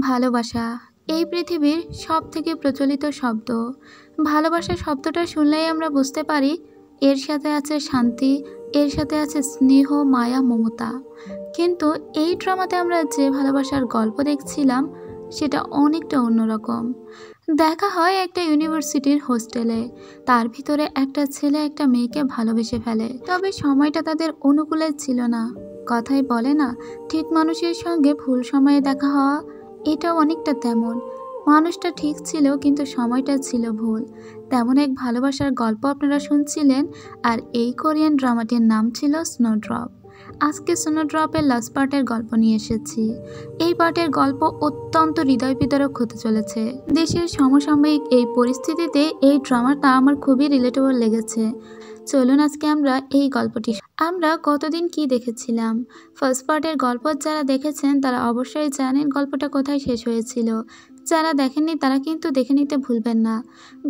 ভালোবাসা এই পৃথিবীর সবথেকে প্রচলিত শব্দ। ভালোবাসা শব্দটা শুনলেই আমরা বুঝতে পারি এর সাথে আছে শান্তি, এর সাথে আছে স্নেহ, মায়া, মমতা। কিন্তু এই ড্রামাতে আমরা যে ভালোবাসার গল্প দেখছিলাম সেটা অনেকটা অন্যরকম। দেখা হয় একটা ইউনিভার্সিটির হোস্টেলে, তার ভিতরে একটা ছেলে একটা মেয়েকে ভালোবেসে ফেলে, তবে সময়টা তাদের অনুকূলে ছিল না। কথাই বলে না, ঠিক মানুষের সঙ্গে ভুল সময়ে দেখা হওয়া, এটাও অনেকটা তেমন। মানুষটা ঠিক ছিল কিন্তু সময়টা ছিল ভুল। তেমন এক ভালোবাসার গল্প আপনারা শুনছিলেন, আর এই কোরিয়ান ড্রামাটির নাম ছিল স্নোড্রপ। আজকে স্নোড্রপের লাস্ট পার্টের গল্প নিয়ে এসেছি। এই পার্টের গল্প অত্যন্ত হৃদয় বিদারক হতে চলেছে। দেশের সমসাময়িক এই পরিস্থিতিতে এই ড্রামাটা আমার খুবই রিলেটেবল লেগেছে। চলুন আজকে আমরা এই গল্পটি। আমরা গতদিন কি দেখেছিলাম? ফার্স্ট পার্টের গল্প যারা দেখেছেন তারা অবশ্যই জানেন গল্পটা কোথায় শেষ হয়েছিল। যারা দেখেননি তারা কিন্তু দেখে নিতে ভুলবেন না।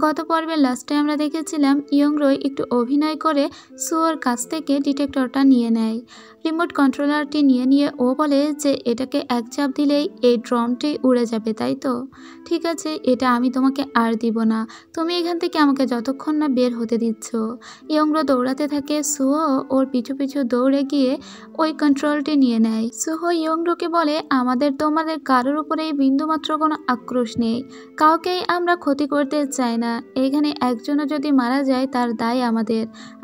গত পর্বের লাস্টে আমরা দেখেছিলাম ইয়ংরয় একটু অভিনয় করে সুয়োর কাছ থেকে ডিটেক্টরটা নিয়ে নেয়। রিমোট কন্ট্রোলারটি নিয়ে ও বলে যে এটাকে এক চাপ দিলেই এই ড্রোনটি উড়ে যাবে, তাই তো? ঠিক আছে, এটা আমি তোমাকে আর দিব না, তুমি এখান থেকে আমাকে যতক্ষণ না বের হতে দিচ্ছ। ইয়ংরো দৌড়াতে থাকে, সুহো ওর পিছু পিছু দৌড়ে গিয়ে ওই কন্ট্রোলটি নিয়ে নেয়। সুহো ইয়ংরোকে বলে আমাদের তোমাদের কারোর উপরেই বিন্দুমাত্র কোনো আক্রোশ নেই, কাউকেই আমরা ক্ষতি করতে চাই না। এখানে একজনও যদি মারা যায় তার দায় আমাদের,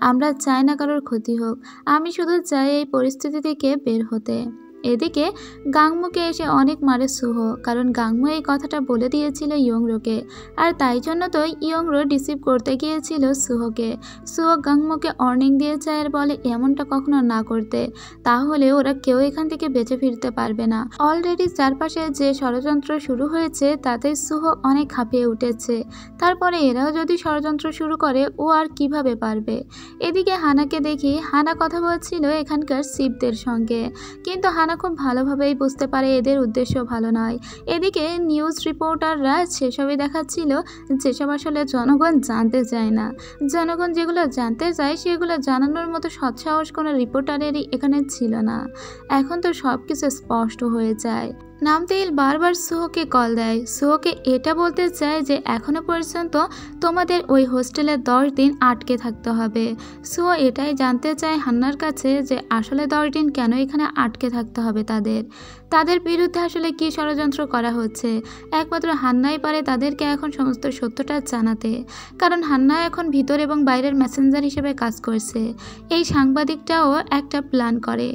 আমরা চাই না কারোর ক্ষতি হোক, আমি শুধু চাই এই পরিস্থিতি থেকে বের হতে। এদিকে গাংমুকে এসে অনেক মারে সুহো, কারণ গাংমু এই কথাটা বলে দিয়েছিল ইয়ংরোকে, আর তাই জন্য তো ইয়ংরো রিসিভ করতে গিয়েছিল সুহোকে। সুহো গাংমুকে ওয়ার্নিং দিয়েছে আর বলে এমনটা কখনো না করতে, তাহলে ওরা কেউ এখান থেকে বেঁচে ফিরতে পারবে না। অলরেডি চারপাশে যে ষড়যন্ত্র শুরু হয়েছে তাতে সুহো অনেক হাঁপিয়ে উঠেছে, তারপরে এরাও যদি ষড়যন্ত্র শুরু করে ও আর কিভাবে পারবে। এদিকে হানাকে দেখি, হানা কথা বলছিল এখানকার শিবদের সঙ্গে, কিন্তু হানা খুব ভালোভাবেই বুঝতে পারে এদের উদ্দেশ্য ভালো নয়। এদিকে নিউজ রিপোর্টাররা সেসবই দেখাচ্ছিল যেসব আসলে জনগণ জানতে চায় না। জনগণ যেগুলো জানতে চায় সেগুলো জানানোর মতো সৎসাহস কোনো রিপোর্টারেরই এখানে ছিল না। এখন তো সব কিছু স্পষ্ট হয়ে যায়। নামতেইল বারবার সুহোকে কল দেয়, সুহোকে এটা বলতে চায় যে এখনো পর্যন্ত তোমাদের ওই হোস্টেলে 10 দিন আটকে থাকতে হবে। সুহো এটাই জানতে চায় হান্নার কাছে যে আসলে 10 দিন কেন এখানে আটকে থাকতে হবে তাদের বিরুদ্ধে আসলে কি ষড়যন্ত্র করা হচ্ছে। একমাত্র হান্নাই পারে তাদেরকে এখন সমস্ত সত্যটা জানাতে, কারণ হান্না এখন ভিতর এবং বাইরের মেসেঞ্জার হিসেবে কাজ করছে। এই সাংবাদিকটাও একটা প্ল্যান করে।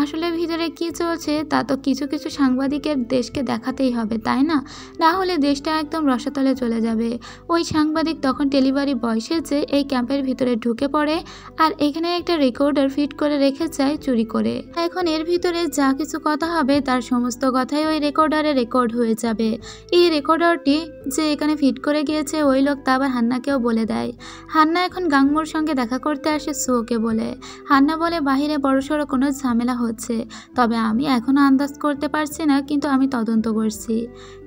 আসলে ভিতরে কি চলছে তা তো কিছু কিছু সাংবাদিক দেশকে দেখাতেই হবে, তাই না? না হলে দেশটা একদম রসাতলে চলে যাবে। ওই সাংবাদিক তখন ডেলিভারি বয় সেজে এই ক্যাম্পের ভিতরে ঢুকে পড়ে, আর এখানে একটা রেকর্ডার ফিট করে রেখে যায় চুরি করে। এখন এর ভিতরে যা কিছু কথা হবে তার সমস্ত কথাই ওই রেকর্ডারে রেকর্ড হয়ে যাবে। এই রেকর্ডারটি যে এখানে ফিট করে গিয়েছে ওই লোক তা আবার হান্নাকেও বলে দেয়। হান্না এখন গাংমুর সঙ্গে দেখা করতে আসে সুহোকে বলে। হান্না বলে বাহিরে বড়সড় কোনো ঝামেলা হচ্ছে, তবে আমি এখনো আন্দাজ করতে পারছি না, কিন্তু আমি তদন্ত করছি।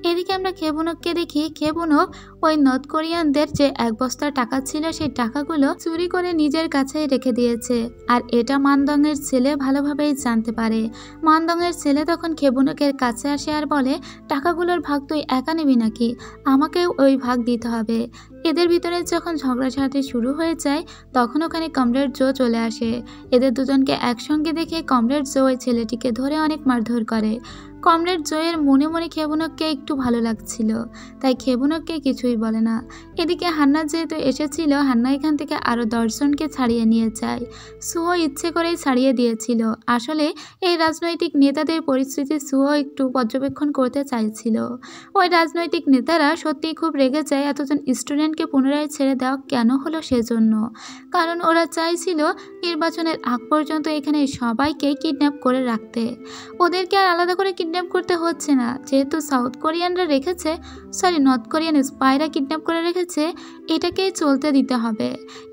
এদিকে আমরা খেবুনককে দেখি, খেবুনক ওই নর্থ কোরিয়ানদের যে 1 বস্তা টাকা ছিল সেই টাকাগুলো চুরি করে নিজের কাছেই রেখে দিয়েছে, আর এটা মানদংয়ের ছেলে ভালোভাবেই জানতে পারে। মানদংয়ের ছেলে তখন খেবুনকের কাছে আসে আর বলে টাকাগুলোর ভাগ তুই একা নিবি নাকি, আমাকেও ওই ভাগ দিতে হবে। এদের ভিতরে যখন ঝগড়াঝাটি শুরু হয়ে যায় তখন ওখানে কমরেড জো চলে আসে। এদের দুজনকে একসঙ্গে দেখে কমরেড জো ওই ছেলেটিকে ধরে অনেক মারধর করে। কমরেড জয়ের মনে মনে খেবুনককে একটু ভালো লাগছিল, তাই খেবুনককে কিছুই বলে না। এদিকে হান্না যেহেতু এসেছিল, হান্না এখান থেকে আরও 10 জনকে ছাড়িয়ে নিয়ে যায়। সুহো ইচ্ছে করেই ছাড়িয়ে দিয়েছিল। আসলে এই রাজনৈতিক নেতাদের পরিস্থিতি সুহো একটু পর্যবেক্ষণ করতে চাইছিল। ওই রাজনৈতিক নেতারা সত্যিই খুব রেগে যায় এতজন স্টুডেন্টকে পুনরায় ছেড়ে দেওয়া কেন হলো সেজন্য, কারণ ওরা চাইছিল নির্বাচনের আগ পর্যন্ত এখানে সবাইকে কিডন্যাপ করে রাখতে। ওদেরকে আর আলাদা করে কিডন্যাপ করতে হচ্ছে না, যেহেতু সাউথ কোরিয়ানরা রেখেছে, নর্থ কোরিয়ান স্পাইরা কিডন্যাপ করে রেখেছে, এটাকেই চলতে দিতে হবে।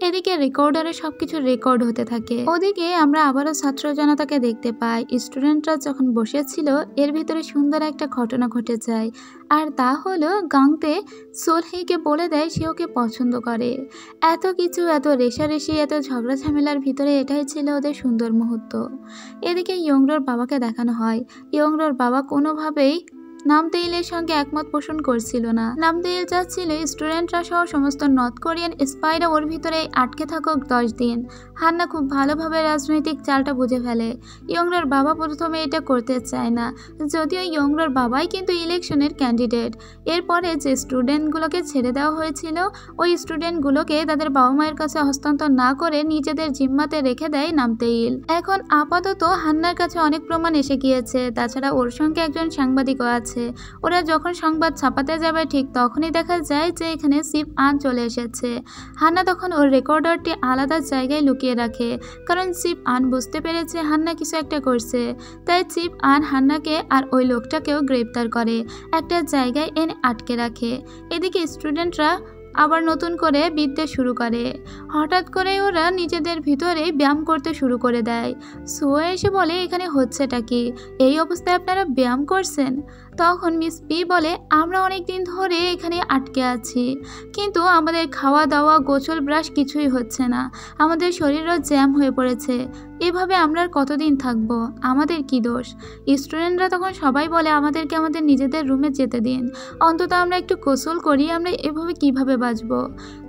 এদিকে রেকর্ডারে সবকিছু রেকর্ড হতে থাকে। ওদিকে আমরা আবারও ছাত্র জনতাকে দেখতে পাই। স্টুডেন্টরা যখন বসেছিল এর ভিতরে সুন্দর একটা ঘটনা ঘটে যায়, আর তা হলো গাংতে সোলহেইকে বলে দেয় সে ওকে পছন্দ করে। এত কিছু, এত রেশারেশি, এত ঝগড়া ঝামেলার ভিতরে এটাই ছিল ওদের সুন্দর মুহূর্ত। এদিকে ইয়ংরোর বাবাকে দেখানো হয়। ইয়ংরোর বাবা কোনোভাবেই নামতেইলের সঙ্গে একমত পোষণ করছিল না। নামতেইল চাচ্ছিল স্টুডেন্টরা সহ সমস্ত নর্থ কোরিয়ান স্পাইরা ওর ভিতরে আটকে থাকুক 10 দিন। হান্না খুব ভালোভাবে রাজনৈতিক চালটা বুঝে ফেলে। ইয়ংরার বাবা প্রথমে এটা করতে চায় না, যদিও ইয়ংরার বাবাই কিন্তু ইলেকশনের ক্যান্ডিডেট। এরপরে যে স্টুডেন্টগুলোকে ছেড়ে দেওয়া হয়েছিল ওই স্টুডেন্টগুলোকে তাদের বাবা মায়ের কাছে হস্তান্তর না করে নিজেদের জিম্মাতে রেখে দেয় নামতেইল। এখন আপাতত হান্নার কাছে অনেক প্রমাণ এসে গিয়েছে, তাছাড়া ওর সঙ্গে একজন সাংবাদিকও আছে। ওরা যখন সংবাদ ছাপাতে যাবে ঠিক তখনই দেখা যায় যে এখানে সিপ আন চলে এসেছে। হান্না তখন ওর রেকর্ডারটি আলাদা জায়গায় লুকিয়ে রাখে, কারণ সিপ আন বুঝতে পেরেছে হান্না কিছু একটা করছে। তাই সিপ আন হান্নাকে আর ওই লোকটাকেও গ্রেপ্তার করে একটা জায়গায় এনে আটকে রাখে। এদিকে স্টুডেন্টরা আবার নতুন করে বিদ্যে শুরু করে। হঠাৎ করে ওরা নিজেদের ভিতরে ব্যায়াম করতে শুরু করে দেয়। সুও এসে বলে, এখানে হচ্ছেটা কি? এই অবস্থায় আপনারা ব্যায়াম করছেন? তখন মিস পি বলে, আমরা অনেক দিন ধরে এখানে আটকে আছি, কিন্তু আমাদের খাওয়া দাওয়া গোসল ব্রাশ কিছুই হচ্ছে না, আমাদের শরীরও জ্যাম হয়ে পড়েছে। এভাবে আমরা আর কতদিন থাকবো? আমাদের কি দোষ? স্টুডেন্টরা তখন সবাই বলে, আমাদেরকে আমাদের নিজেদের রুমে যেতে দিন, অন্তত আমরা একটু গোসল করি, আমরা এভাবে কিভাবে বাঁচবো?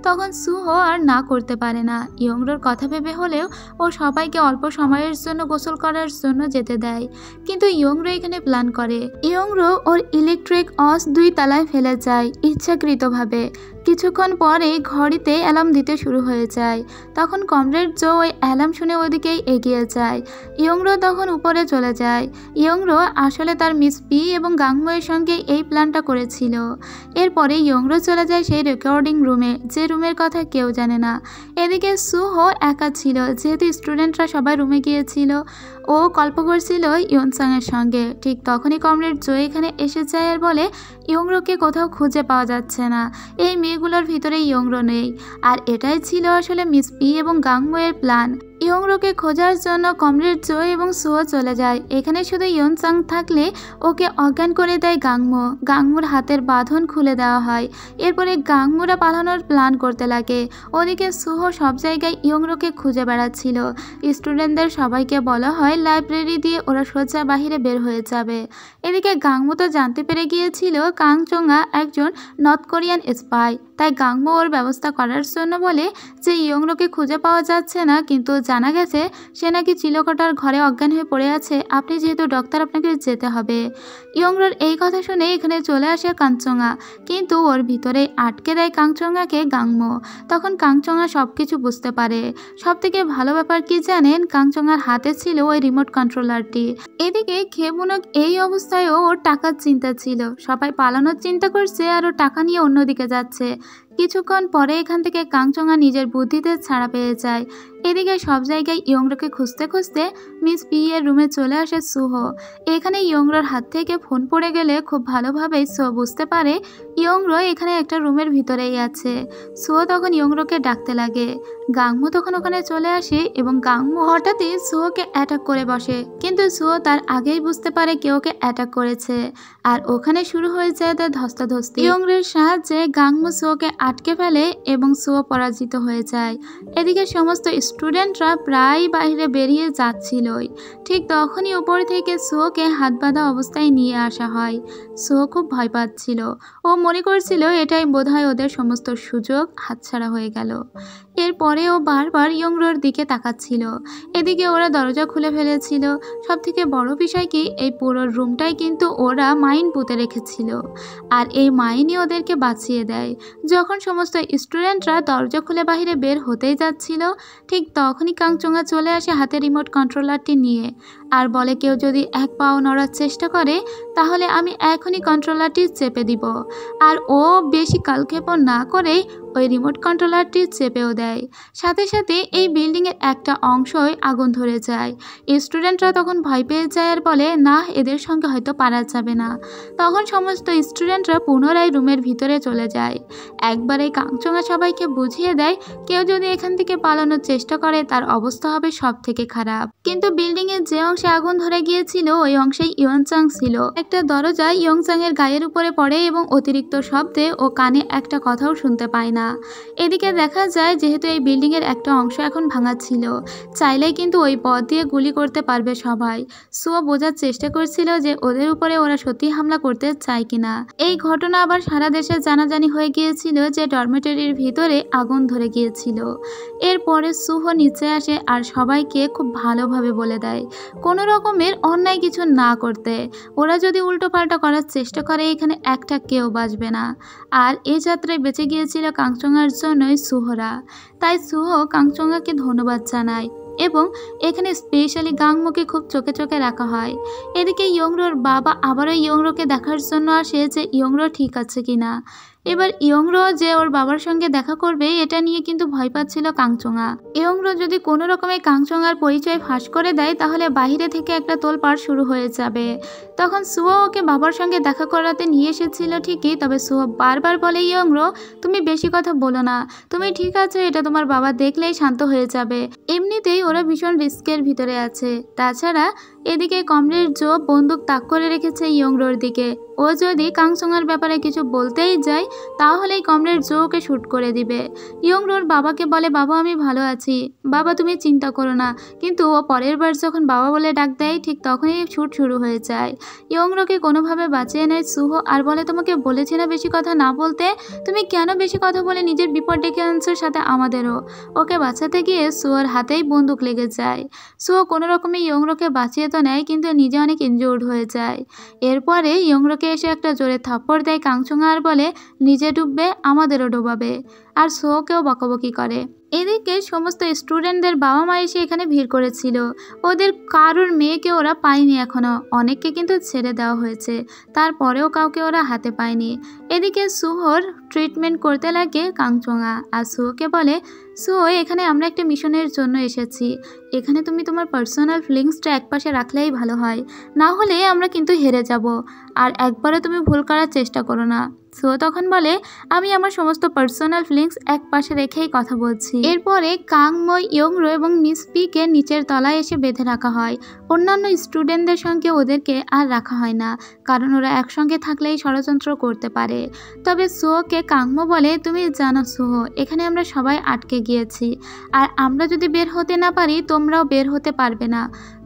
তখন সুহো আর না করতে পারে না। ইয়ংরোর কথা ভেবে হলেও ও সবাইকে অল্প সময়ের জন্য গোসল করার জন্য যেতে দেয়, কিন্তু ইয়ংরো এখানে প্ল্যান করে। ইয়ংরো ওর ইলেকট্রিক অস 2 তলায় ফেলে যায় ইচ্ছাকৃতভাবে। কিছুক্ষণ পরে ঘড়িতে অ্যালার্ম দিতে শুরু হয়ে যায়। তখন কমরেড জো ওই অ্যালার্ম শুনে ওদিকেই এগিয়ে যায়। ইয়ংরো তখন উপরে চলে যায়। ইয়ংরো আসলে তার মিস পি এবং গাংমোয়ের সঙ্গে এই প্ল্যানটা করেছিল। এরপরে ইয়ংরো চলে যায় সেই রেকর্ডিং রুমে, যে রুমের কথা কেউ জানে না। এদিকে সুহো একা ছিল, যেহেতু স্টুডেন্টরা সবাই রুমে গিয়েছিল। ও গল্প করছিল ইয়নসাংয়ের সঙ্গে। ঠিক তখনই কমরেড জো এখানে এসে যায় আর বলে, ইয়ংরোকে কোথাও খুঁজে পাওয়া যাচ্ছে না, এই মেয়েগুলোর ভিতরে ইয়ংরো নেই। আর এটাই ছিল আসলে মিস পি এবং গাংমোয়ের প্ল্যান। ইয়ংরোকে খোঁজার জন্য কমরেড জো এবং সুও চলে যায়। এখানে শুধু ইয়নসাং থাকলে ওকে অজ্ঞান করে দেয় গাংমো। গাংমোর হাতের বাঁধন খুলে দেওয়া হয়। এরপরে গাংমোরা পালানোর প্ল্যান করতে লাগে। ওদিকে সুহো সব জায়গায় ইয়ংরোকে খুঁজে বেড়াচ্ছিল। স্টুডেন্টদের সবাইকে বলা হয় লাইব্রেরি দিয়ে ওরা সোজা বাহিরে বের হয়ে যাবে। এদিকে গাংমো তো জানতে পেরে গিয়েছিল কাংচোঙা একজন নর্থ কোরিয়ান স্পাই। তাই গাংমো ওর ব্যবস্থা করার জন্য বলে যে ইয়ংরোকে খুঁজে পাওয়া যাচ্ছে না, কিন্তু জানা গেছে সে নাকি চিলকোটার ঘরে অজ্ঞান হয়ে পড়ে আছে, আপনি যেহেতু ডক্টর আপনাকে যেতে হবে। ইয়ংরোর এই কথা শুনে এখানে চলে আসে কাঞ্চোঙা, কিন্তু ওর ভিতরে আটকে দেয় কাংচোঙাকে গাংমো। তখন কাংচোঙা সব কিছু বুঝতে পারে। সব থেকে ভালো ব্যাপার কি জানেন, কাংচোঙার হাতে ছিল ওই রিমোট কন্ট্রোলারটি। এদিকে খেবুনক এই অবস্থায়ও ওর টাকার চিন্তা ছিল। সবাই পালানোর চিন্তা করছে আর ও টাকা নিয়ে অন্যদিকে যাচ্ছে। কিছুক্ষণ পরে এখান থেকে কাংচোঙা নিজের বুদ্ধিতে ছাড়া পেয়ে যায়। এদিকে সব জায়গায় ইয়ংরোকে খুঁজতে খুঁজতে মিস পি এর রুমে চলে আসে সুহো। এখানে ইয়ংরোর হাত থেকে ফোন পড়ে গেলে খুব ভালোভাবেই সুহো বুঝতে পারে ইয়ংরো এখানে একটা রুমের ভিতরেই আছে। সুহো তখন ইয়ংরোকে ডাকতে লাগে। গাংমো তখন ওখানে চলে আসে এবং গাংমো হঠাৎই সুহোকে অ্যাটাক করে বসে, কিন্তু সুহো তার আগেই বুঝতে পারে কেউ ওকে অ্যাটাক করেছে। আর ওখানে শুরু হয়ে যায় তার ধস্তাধস্তি। ইয়ংরোর সাহায্যে গাংমো সুহোকে আটকে ফেলে এবং সুহো পরাজিত হয়ে যায়। এদিকে সমস্ত স্টুডেন্টরা প্রায় বাইরে বেরিয়ে যাচ্ছিলই। ঠিক তখনই উপর থেকে সুহোকে হাত বাঁধা অবস্থায় নিয়ে আসা হয়। সুহো খুব ভয় পাচ্ছিল। ও মনে করছিল এটাই বোধহয় ওদের সমস্ত সুযোগ হাতছাড়া হয়ে গেল। এরপরে ও বারবার ইয়ংরোর দিকে তাকাচ্ছিল। এদিকে ওরা দরজা খুলে ফেলেছিল। সব থেকে বড় বিষয় কি, এই পুরো রুমটাই কিন্তু ওরা মাইন পুঁতে রেখেছিল, আর এই মাইনই ওদেরকে বাঁচিয়ে দেয়। যখন সমস্ত স্টুডেন্টরা দরজা খুলে বাহিরে বের হতেই যাচ্ছিল, ঠিক তখনই কাংচোঙা চলে আসে হাতে রিমোট কন্ট্রোলারটি নিয়ে আর বলে, কেউ যদি এক পাও নড়ার চেষ্টা করে তাহলে আমি এখনই কন্ট্রোলারটি চেপে দিব। আর ও বেশি কালক্ষেপণ না করেই ওই রিমোট কন্ট্রোলারটি চেপেও দেয়। সাথে সাথে এই বিল্ডিংয়ের একটা অংশই আগুন ধরে যায়। স্টুডেন্টরা তখন ভয় পেয়ে যায় আর বলে, না, এদের সঙ্গে হয়তো পারা যাবে না। তখন সমস্ত স্টুডেন্টরা পুনরায় রুমের ভিতরে চলে যায়। একবারে কাংচোঙা সবাইকে বুঝিয়ে দেয়, কেউ যদি এখান থেকে পালানোর চেষ্টা করে তার অবস্থা হবে সব থেকে খারাপ। কিন্তু বিল্ডিংয়ের যে অংশে অংশে আগুন ধরে গিয়েছিল ওই অংশেই ইয়নচাং ছিল। একটা দরজা ইয়নচাং এর গায়ের উপরে পড়ে এবং অতিরিক্ত শব্দে ও কানে একটা কথাও শুনতে পায় না। এদিকে দেখা যায় যেহেতু এই বিল্ডিং এর একটা অংশ এখন ভাঙা ছিল, চাইলেই কিন্তু ওই পথ দিয়ে গুলি করতে পারবে সবাই। সুও বোঝার চেষ্টা করছিল যে ওদের উপরে ওরা সত্যি হামলা করতে চায় কিনা। এই ঘটনা আবার সারা দেশে জানাজানি হয়ে গিয়েছিল যে ডরমেটরির ভিতরে আগুন ধরে গিয়েছিল। এরপরে সুহো নিচে আসে আর সবাইকে খুব ভালোভাবে বলে দেয় কোনো রকমের অন্যায় কিছু না করতে। ওরা যদি উল্টোপাল্টা করার চেষ্টা করে এখানে একটা কেউ বাঁচবে না। আর এই যাত্রায় বেঁচে গিয়েছিল কাংচঙ্গার জন্যই সুহরা। তাই সুহো কাংচঙ্গাকে ধন্যবাদ জানায় এবং এখানে স্পেশালি গাংমোকে খুব চোখে চোখে রাখা হয়। এদিকে ইয়ংরোর বাবা আবারও ইয়ংরোকে দেখার জন্য আসে যে ইয়ংরো ঠিক আছে কিনা। এবার ইয়ংরো যে ওর বাবার সঙ্গে দেখা করবে এটা নিয়ে কিন্তু ভয় পাচ্ছিল কাংচঙ্গা। ইয়ংরো যদি কোনো রকমে কাংচঙ্গার পরিচয় ফাঁস করে দেয় তাহলে বাইরে থেকে একটা তোলপাড় শুরু হয়ে যাবে। তখন সুও ওকে বাবার সঙ্গে দেখা করাতে নিয়ে এসেছিল ঠিকই, তবে সুও বারবার বলে ইয়ংরো তুমি বেশি কথা বলো না, তুমি ঠিক আছে, এটা তোমার বাবা দেখলেই শান্ত হয়ে যাবে। এমনিতেই ওরা ভীষণ রিস্কের ভিতরে আছে। তাছাড়া এদিকে কমরেড জো বন্দুক তাক করে রেখেছে ইয়ংরোর দিকে। ও যদি কাংচঙ্গার ব্যাপারে কিছু বলতেই যায় তাহলেই কমরেড জো ওকে শ্যুট করে দিবে। ইয়ংরোর বাবাকে বলে বাবা আমি ভালো আছি, বাবা তুমি চিন্তা করো না। কিন্তু ও পরের বার যখন বাবা বলে ডাক দেয় ঠিক তখনই শ্যুট শুরু হয়ে যায়। ইয়ংরোকে কোনোভাবে বাঁচিয়ে নেয় সুহো আর বলে তোমাকে বলেছি না বেশি কথা না বলতে, তুমি কেন বেশি কথা বলে নিজের বিপদ ডেকে আনছো, সাথে আমাদেরও। ওকে বাঁচাতে গিয়ে সুয়োর হাতেই বন্দুক লেগে যায়। সুও কোনো রকমে ইয়ংরোকে বাঁচিয়ে তো নেয় কিন্তু নিজে অনেক ইনজুর্ড হয়ে যায়। এরপরে ইয়ংরোকে এসে একটা জোরে থাপ্পড় দেয় কাংচঙ্গা আর বলে নিজে ডুববে আমাদেরও ডোবাবে, আর সুওকেও বকাবকি করে। এদিকে সমস্ত স্টুডেন্টদের বাবা মা এসে এখানে ভিড় করেছিল। ওদের কারোর মেয়েকে ওরা পায়নি এখনো, অনেককে কিন্তু ছেড়ে দেওয়া হয়েছে, তারপরেও কাউকে ওরা হাতে পায়নি। এদিকে সুহোর ট্রিটমেন্ট করতে লাগে কাংচঙ্গা আর সুহোকে বলে সুহো এখানে আমরা একটা মিশনের জন্য এসেছি, এখানে তুমি তোমার পার্সোনাল ফিলিংসটা একপাশে রাখলেই ভালো হয়, না হলে আমরা কিন্তু হেরে যাব, আর একবারও তুমি ভুল করার চেষ্টা করো না। সুহো তখন বলে আমি আমার সমস্ত পার্সোনাল ফিলিংস এক পাশে রেখেই কথা বলছি। এরপরে কাংমো, ইয়ংরো এবং মিস পিকে নিচের তলায় এসে বেঁধে রাখা হয়। অন্যান্য স্টুডেন্টদের সঙ্গে ওদেরকে আর রাখা হয় না, কারণ ওরা একসঙ্গে থাকলেই ষড়যন্ত্র করতে পারে। তবে সুহোকে কাংমো বলে তুমি জানো সুহো এখানে আমরা সবাই আটকে গিয়েছি, আর আমরা যদি বের হতে না পারি তোমরাও বের হতে পারবে না।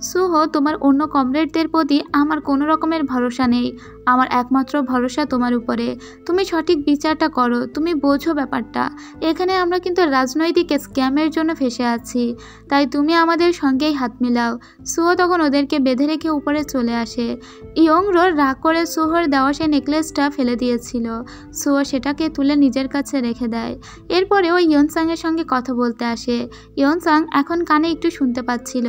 সুহো তোমার অন্য কমরেডদের প্রতি আমার কোনো রকমের ভরসা নেই, আমার একমাত্র ভরসা তোমার উপরে। তুমি সঠিক বিচারটা করো, তুমি বোঝো ব্যাপারটা, এখানে আমরা কিন্তু রাজনৈতিক স্ক্যামের জন্য ফেসে আছি, তাই তুমি আমাদের সঙ্গেই হাত মিলাও। সুহো তখন ওদেরকে বেঁধে রেখে উপরে চলে আসে। ইয়ংরো রাগ করে সুহোর দেওয়া সেই নেকলেসটা ফেলে দিয়েছিল, সুহো সেটাকে তুলে নিজের কাছে রেখে দেয়। এরপরে ও ইয়নচাংয়ের সঙ্গে কথা বলতে আসে। ইয়নচাং এখন কানে একটু শুনতে পাচ্ছিল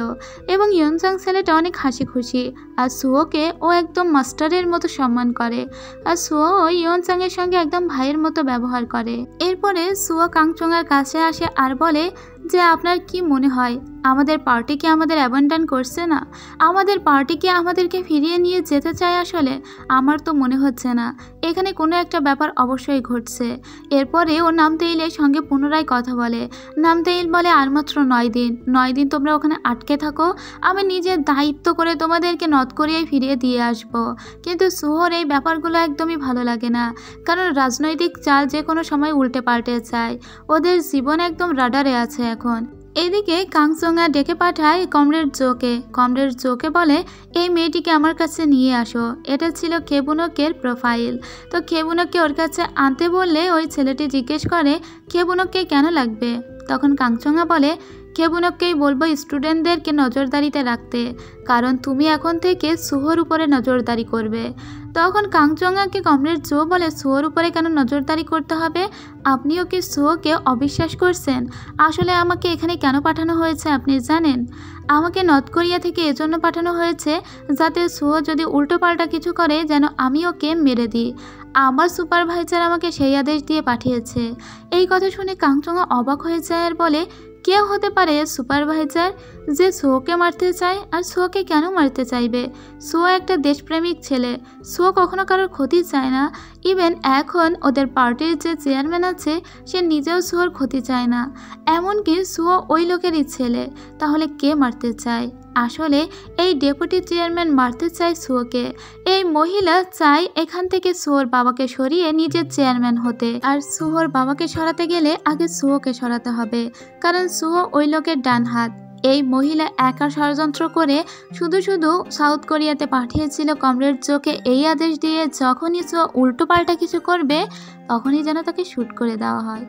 এবং ইয়নচাং ছেলেটা অনেক হাসি খুশি, আর সুহোকে ও একদম মাস্টারের মতো সম্মান করে, আর সুহো ইয়নচাংয়ের সঙ্গে একদম ভাইয়ের মতো ব্যবহার করে। এরপরে সুহো কাংচঙ্গার কাছে আসে আর বলে যে আপনার কি মনে হয় আমাদের পার্টি কি আমাদের অ্যাবান্ডন করছে না, আমাদের পার্টি কি আমাদেরকে ফিরিয়ে নিয়ে যেতে চায়? আসলে আমার তো মনে হচ্ছে না, এখানে কোনো একটা ব্যাপার অবশ্যই ঘটছে। এরপরে ও নামতেইলের সঙ্গে পুনরায় কথা বলে। নামতেইল বলে আর মাত্র 9 দিন তোমরা ওখানে আটকে থাকো, আমি নিজের দায়িত্ব করে তোমাদেরকে নর্থ কোরিয়ায় ফিরিয়ে দিয়ে আসবো। কিন্তু সুহোর এই ব্যাপারগুলো একদমই ভালো লাগে না, কারণ রাজনৈতিক চাল যে কোনো সময় উল্টে পাল্টে যায়, ওদের জীবন একদম রাডারে আছে এখন। এদিকে কাংচঙ্গা ডেকে পাঠায় কমরেড জোকে। কমরেড জোকে বলে এই মেয়েটিকে আমার কাছে নিয়ে আসো। এটা ছিল খেবুনকের প্রোফাইল। তো খেবুনককে ওর কাছে আনতে বললে ওই ছেলেটি জিজ্ঞেস করে খেবুনককে কেন লাগবে। তখন কাংচঙ্গা বলে খেবুনককেই বলবো স্টুডেন্টদেরকে নজরদারিতে রাখতে, কারণ তুমি এখন থেকে সুহোর উপরে নজরদারি করবে। তখন কাংচঙ্গাকে কমরেড জো বলে সুহোর উপরে কেন নজরদারি করতে হবে, আপনিও কি সুহোকে অবিশ্বাস করছেন? আসলে আমাকে এখানে কেন পাঠানো হয়েছে আপনি জানেন? আমাকে নর্থ কোরিয়া থেকে এজন্য পাঠানো হয়েছে যাতে সুহো যদি উল্টোপাল্টা কিছু করে যেন আমি ওকে মেরে দিই। আমার সুপারভাইজার আমাকে সেই আদেশ দিয়ে পাঠিয়েছে। এই কথা শুনে কাংচঙ্গা অবাক হয়ে যায় আর বলে কে হতে পারে সুপারভাইজার যে সুয়োকে মারতে চায়? আর সুয়োকে কেন মারতে চাইবে? সুয়ো একটা দেশপ্রেমিক ছেলে। সুয়ো কখনো কারোর ক্ষতি চায় না। ইভেন এখন ওদের পার্টির যে চেয়ারম্যান আছে সে নিজেও সুয়োর ক্ষতি চায় না। এমনকি সুয়ো ওই লোকেরই ছেলে। তাহলে কে মারতে চায়? আসলে এই ডেপুটি চেয়ারম্যান মারতে চায় সুয়োকে। এই মহিলা চায় এখান থেকে সুয়োর বাবাকে সরিয়ে নিজের চেয়ারম্যান হতে। আর সুয়োর বাবাকে সরাতে গেলে আগে সুয়োকে সরাতে হবে, কারণ সুয়ো ওই লোকের ডান হাত। এই মহিলা একা ষড়যন্ত্র করে শুধু শুধু সাউথ কোরিয়াতে পাঠিয়েছিল কমরেড জোকে এই আদেশ দিয়ে যখনই সুয়ো উল্টোপাল্টা কিছু করবে তখনই যেন তাকে শ্যুট করে দেওয়া হয়।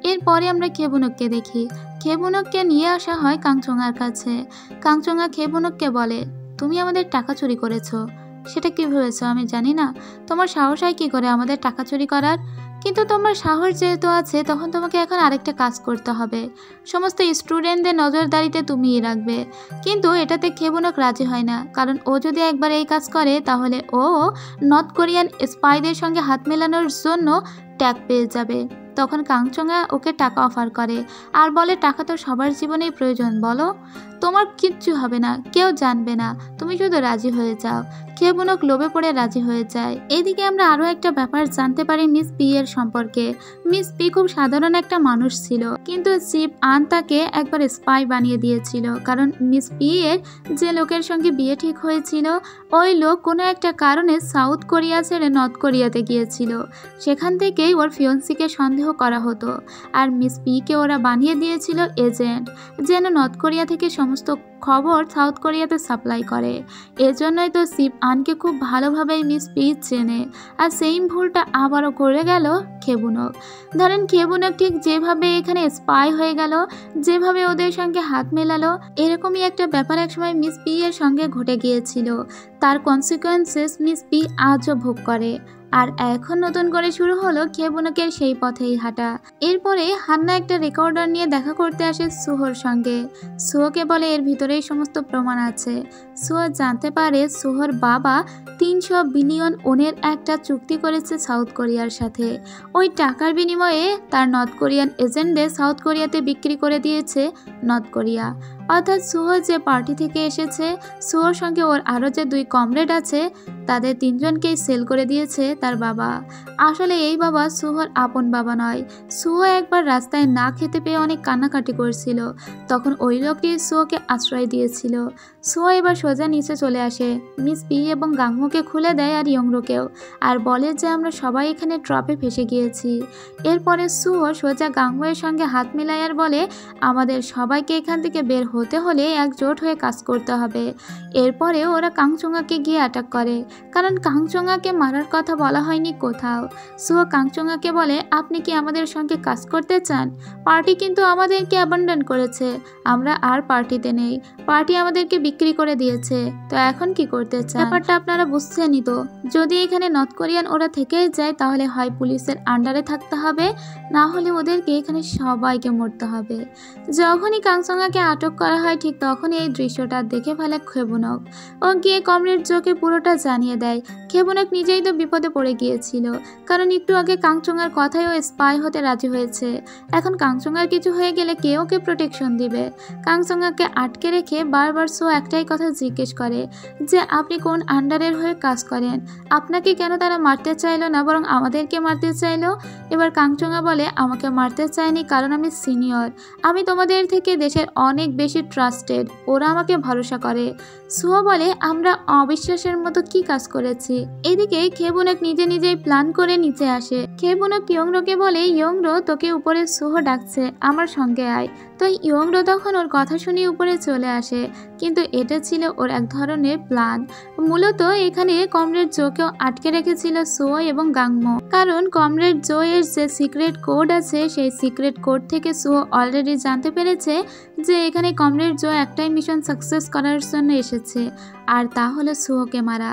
এরপরে আমরা খেবুনককে দেখি। খেবুনককে নিয়ে আসা হয় কাংচঙার কাছে। কাংচঙা খেবুনককে বলে, তুমি আমাদের টাকা চুরি করেছো। সেটা কি ভেবেছো আমি জানি না? তোমার সাহস হয় কি করে আমাদের টাকা চুরি করার? কিন্তু তোমার সাহস যেহেতু আছে তখন তোমাকে এখন আরেকটা কাজ করতে হবে। সমস্ত স্টুডেন্টদের নজরদারিতে তুমিই রাখবে। কিন্তু এটাতে খেবুনক রাজি হয় না, কারণ ও যদি একবার এই কাজ করে তাহলে ও নর্থ কোরিয়ান স্পাইদের সঙ্গে হাত মেলানোর জন্য ট্যাগ পেয়ে যাবে। তখন কাংচঙা ওকে টাকা অফার করে আর বলে, টাকা তো সবার জীবনেই প্রয়োজন, বলো তোমার কিচ্ছু হবে না, কেউ জানবে না, তুমি শুধু রাজি হয়ে যাও। খেবুনক লোভে পড়ে রাজি হয়ে যায়। এদিকে আমরা আরও একটা ব্যাপার জানতে পারি মিস পি এর সম্পর্কে। মিস পি খুব সাধারণ একটা মানুষ ছিল, কিন্তু চিফ আন তাকে একবার স্পাই বানিয়ে দিয়েছিল, কারণ মিস পি এর যে লোকের সঙ্গে বিয়ে ঠিক হয়েছিল ওই লোক কোনো একটা কারণে সাউথ কোরিয়া ছেড়ে নর্থ কোরিয়াতে গিয়েছিল। সেখান থেকেই ওর ফিয়ন্সিকে সন্দেহ করা হতো, আর মিস পিকে ওরা বানিয়ে দিয়েছিল এজেন্ট, যেন নর্থ কোরিয়া থেকে সমস্ত খবর সাউথ কোরিয়াতে সাপ্লাই করে। এজন্যই তো চিফ আনকে খুব ভালোভাবেই মিস পি চেনে। আর সেই ভুলটা আবারও করে গেল খেবুনক। ধরেন খেবুনক ঠিক যেভাবে এখানে স্পাই হয়ে গেল, যেভাবে ওদের সঙ্গে হাত মেলালো, এরকমই একটা ব্যাপার একসময় মিস পি এর সঙ্গে ঘটে গিয়েছিল। তার কনসিকুয়েন্সেস মিস পি আজও ভোগ করে। আর এখন নতুন করে শুরু হলো খেবুনকের সেই পথেই হাঁটা। এরপরে হান্না একটা রেকর্ডার নিয়ে দেখা করতে আসে সুহোর সঙ্গে। সুহোকে বলে এর ভিতরেই সমস্ত প্রমাণ আছে। সুহো জানতে পারে সুহোর বাবা 300 বিলিয়ন ওনের একটা চুক্তি করেছে সাউথ কোরিয়ার সাথে। ওই টাকার বিনিময়ে তার নর্থ কোরিয়ান এজেন্টদের সাউথ কোরিয়াতে বিক্রি করে দিয়েছে নর্থ কোরিয়া। অর্থাৎ সুহো যে পার্টি থেকে এসেছে, সুহোর সঙ্গে ওর আরও যে 2 কমরেড আছে তাদের 3 জনকেই সেল করে দিয়েছে তার বাবা। আসলে এই বাবা সুহোর আপন বাবা নয়। সুহো একবার রাস্তায় না খেতে পেয়ে অনেক কান্নাকাটি করছিল, তখন ওই লোকটি সুহোকে আশ্রয় দিয়েছিল। সুহো এবার সোজা নিচে চলে আসে, মিস পি এবং গাংমোকে খুলে দেয় আর ইয়ংরোকেও, আর বলে যে আমরা সবাই এখানে ট্রপে ফেসে গিয়েছি। এরপরে সুহো সোজা গাংমোয়ের সঙ্গে হাত মিলায় আর বলে, আমাদের সবাইকে এখান থেকে বের হতে হলে একজোট হয়ে কাজ করতে হবে। এরপরে ওরা কাংচঙাকে গিয়ে অ্যাটাক করে, কারণ কাংচঙাকে মারার কথা বলা হয়নি কোথাও। সুহো কাংচঙাকে বলে, আপনি কি আমাদের সঙ্গে কাজ করতে চান? পার্টি কিন্তু আমাদেরকে অ্যাবান্ডন করেছে, আমরা আর পার্টিতে নেই, পার্টি আমাদেরকে বিক্রি করে দিয়েছে, তো এখন কি করতে চান? ব্যাপারটা আপনারা বুঝছেনই তো। যদি এখানে নর্থ কোরিয়ান ওরা থেকেই যায় তাহলে হয় পুলিশের আন্ডারে থাকতে হবে, না হলে ওদেরকে এখানে সবাইকে মরতে হবে। যখনই কাংচঙাকে আটক করা হয় ঠিক তখনই এই দৃশ্যটা দেখে ফেলে খেবুনক। ও গিয়ে কমরেড জোকে পুরোটা জানিয়ে দেয়। খেবুনক নিজেই তো বিপদে পড়ে গিয়েছিল, কারণ একটু আগে কাংচঙার কথায় ও স্পাই হতে রাজি হয়েছে। এখন কাংচঙার কিছু হয়ে গেলে কে ওকে প্রোটেকশন দিবে? কাংচঙাকে আটকে রেখে বারবার সো একটাই কথা জিজ্ঞেস করে যে আপনি কোন আন্ডারের হয়ে কাজ করেন? আপনাকে কেন তারা মারতে চাইলো না, বরং আমাদেরকে মারতে চাইলো? এবার কাংচঙা বলে, আমাকে মারতে চায়নি কারণ আমি সিনিয়র, আমি তোমাদের থেকে দেশের অনেক বেশি ট্রাস্টেড, ওরা আমাকে ভরসা করে। সুহো বলে, আমরা অবিশ্বাসের মতো কি কাজ করেছি? এদিকে খেবুনক নিজে নিজেই প্ল্যান করে নিচে আসে। খেবুনক ইয়ংরোকে বলে, ইয়ংরো তোকে উপরে সুহো ডাকছে, আমার সঙ্গে আয়। তো ইয়ংরো তখন ওর কথা শুনে উপরে চলে আসে, কিন্তু এটা ছিল ওর এক ধরনের প্ল্যান। মূলত এখানে কমরেড জোকেও আটকে রেখেছিল সুহো এবং গাংমো, কারণ কমরেড জো এর যে সিক্রেট কোড আছে সেই সিক্রেট কোড থেকে সুহো অলরেডি জানতে পেরেছে যে এখানে কমরেড জো একটাই মিশন সাকসেস করার জন্য এসেছে, আর তা হলো সুহোকে মারা।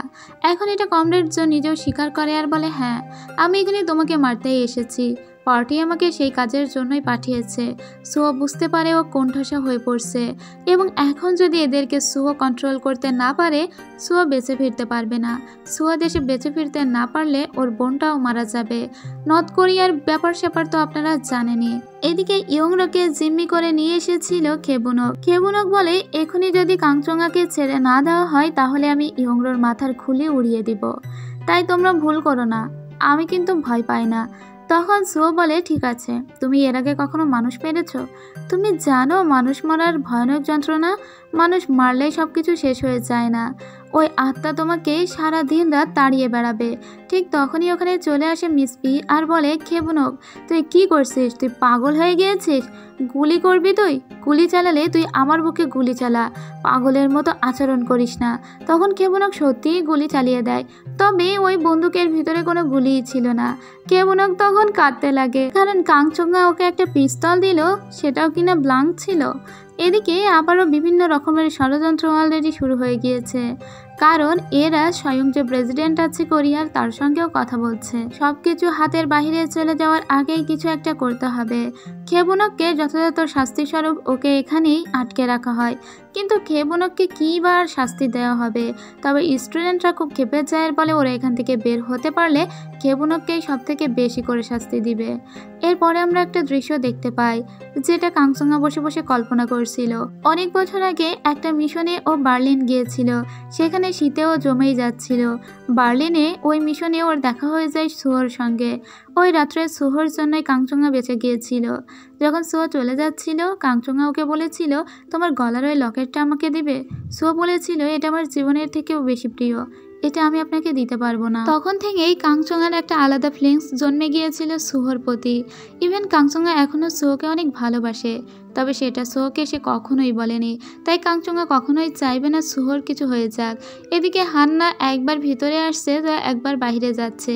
এখন এটা কমরেড জো নিজেও স্বীকার করে আর বলে, হ্যাঁ আমি এখানে তোমাকে মারতেই এসেছি। পার্টি আমাকে সেই কাজের জন্যই পাঠিয়েছে। সুহো বুঝতে পারে ও কোণঠাসা হয়ে পড়ছে এবং এখন যদি এদেরকে সুহো কন্ট্রোল করতে না পারে সুহো বেঁচে ফিরতে পারবে না। সুহো দেশে বেঁচে ফিরতে না পারলে ওর বোনটাও মারা যাবে। নর্থ কোরিয়ার ব্যাপার স্যাপার তো আপনারা জানেনই। এদিকে ইয়ংরকে জিম্মি করে নিয়ে এসেছিল খেবুনক। খেবুনক বলে এখনই যদি কাংচঙ্গাকে ছেড়ে না দেওয়া হয় তাহলে আমি ইয়ংরোর মাথার খুলি উড়িয়ে দিব। তাই তোমরা ভুল করো না, আমি কিন্তু ভয় পাই না। তখন সুহো বলে ঠিক আছে, তুমি এর আগে কখনো মানুষ মেরেছ? তুমি জানো মানুষ মারার ভয়ানক যন্ত্রণা? মানুষ মারলেই সব কিছু শেষ হয়ে যায় না, ওই আত্মা তোমাকে সারা দিন রাত তাড়িয়ে বেড়াবে। ঠিক তখনই ওখানে চলে আসে মিসপি আর বলে খেবুনক তুই কি করছিস? তুই পাগল হয়ে গিয়েছিস? গুলি করবি তুই? গুলি চালালে তুই আমার বুকে গুলি চালা, পাগলের মতো আচরণ করিস না। তখন খেবুনক সত্যিই গুলি চালিয়ে দেয়, তবে ওই বন্দুকের ভিতরে কোনো গুলিই ছিল না। খেবুনক তখন কাঁদতে লাগে, কারণ কাংচঙ্গা ওকে একটা পিস্তল দিল, সেটাও কিনা ব্লাঙ্ক ছিল। এদিকে আবারও বিভিন্ন রকমের ষড়যন্ত্র অলরেডি শুরু হয়ে গিয়েছে, কারণ এরা স্বয়ং যে প্রেসিডেন্ট আছে কোরিয়ার তার সঙ্গেও কথা বলছে। সবকিছু হাতের বাহিরে চলে যাওয়ার আগেই কিছু একটা করতে হবে। খেবুনককে যথাযথ শাস্তি স্বরূপ ওকে এখানেই আটকে রাখা হয়, কিন্তু খেবুনককে কী বা শাস্তি দেওয়া হবে? তবে স্টুডেন্টরা খুব ক্ষেপে যায়, বলে ওরা এখান থেকে বের হতে পারলে খেবুনককেই সব থেকে বেশি করে শাস্তি দিবে। এরপরে আমরা একটা দৃশ্য দেখতে পাই যেটা কাংচঙ্গা বসে বসে কল্পনা করছিল। অনেক বছর আগে একটা মিশনে ও বার্লিন গিয়েছিল, সেখানে শীতেও জমেই যাচ্ছিল। বার্লিনে ওই মিশনে ওর দেখা হয়ে যায় সুহোর সঙ্গে। ওই রাত্রে সুহোর জন্যই কাংচঙ্গা বেঁচে গিয়েছিল। যখন সুহো চলে যাচ্ছিল কাংচঙ্গা ওকে বলেছিল তোমার গলার ওই লকেটটা আমাকে দিবে। সুহো বলেছিল এটা আমার জীবনের থেকেও বেশি প্রিয়, এটা আমি আপনাকে দিতে পারবো না। তখন থেকেই কাংচঙ্গার একটা আলাদা ফিলিংস জন্মে গিয়েছিল সুহোর প্রতি। ইভেন কাংচঙ্গা এখনও সুহোকে অনেক ভালোবাসে, তবে সেটা সুহোকে সে কখনোই বলেনি। তাই কাংচঙ্গা কখনোই চাইবে না সুহোর কিছু হয়ে যাক। এদিকে হান্না একবার ভিতরে আসছে তো একবার বাইরে যাচ্ছে।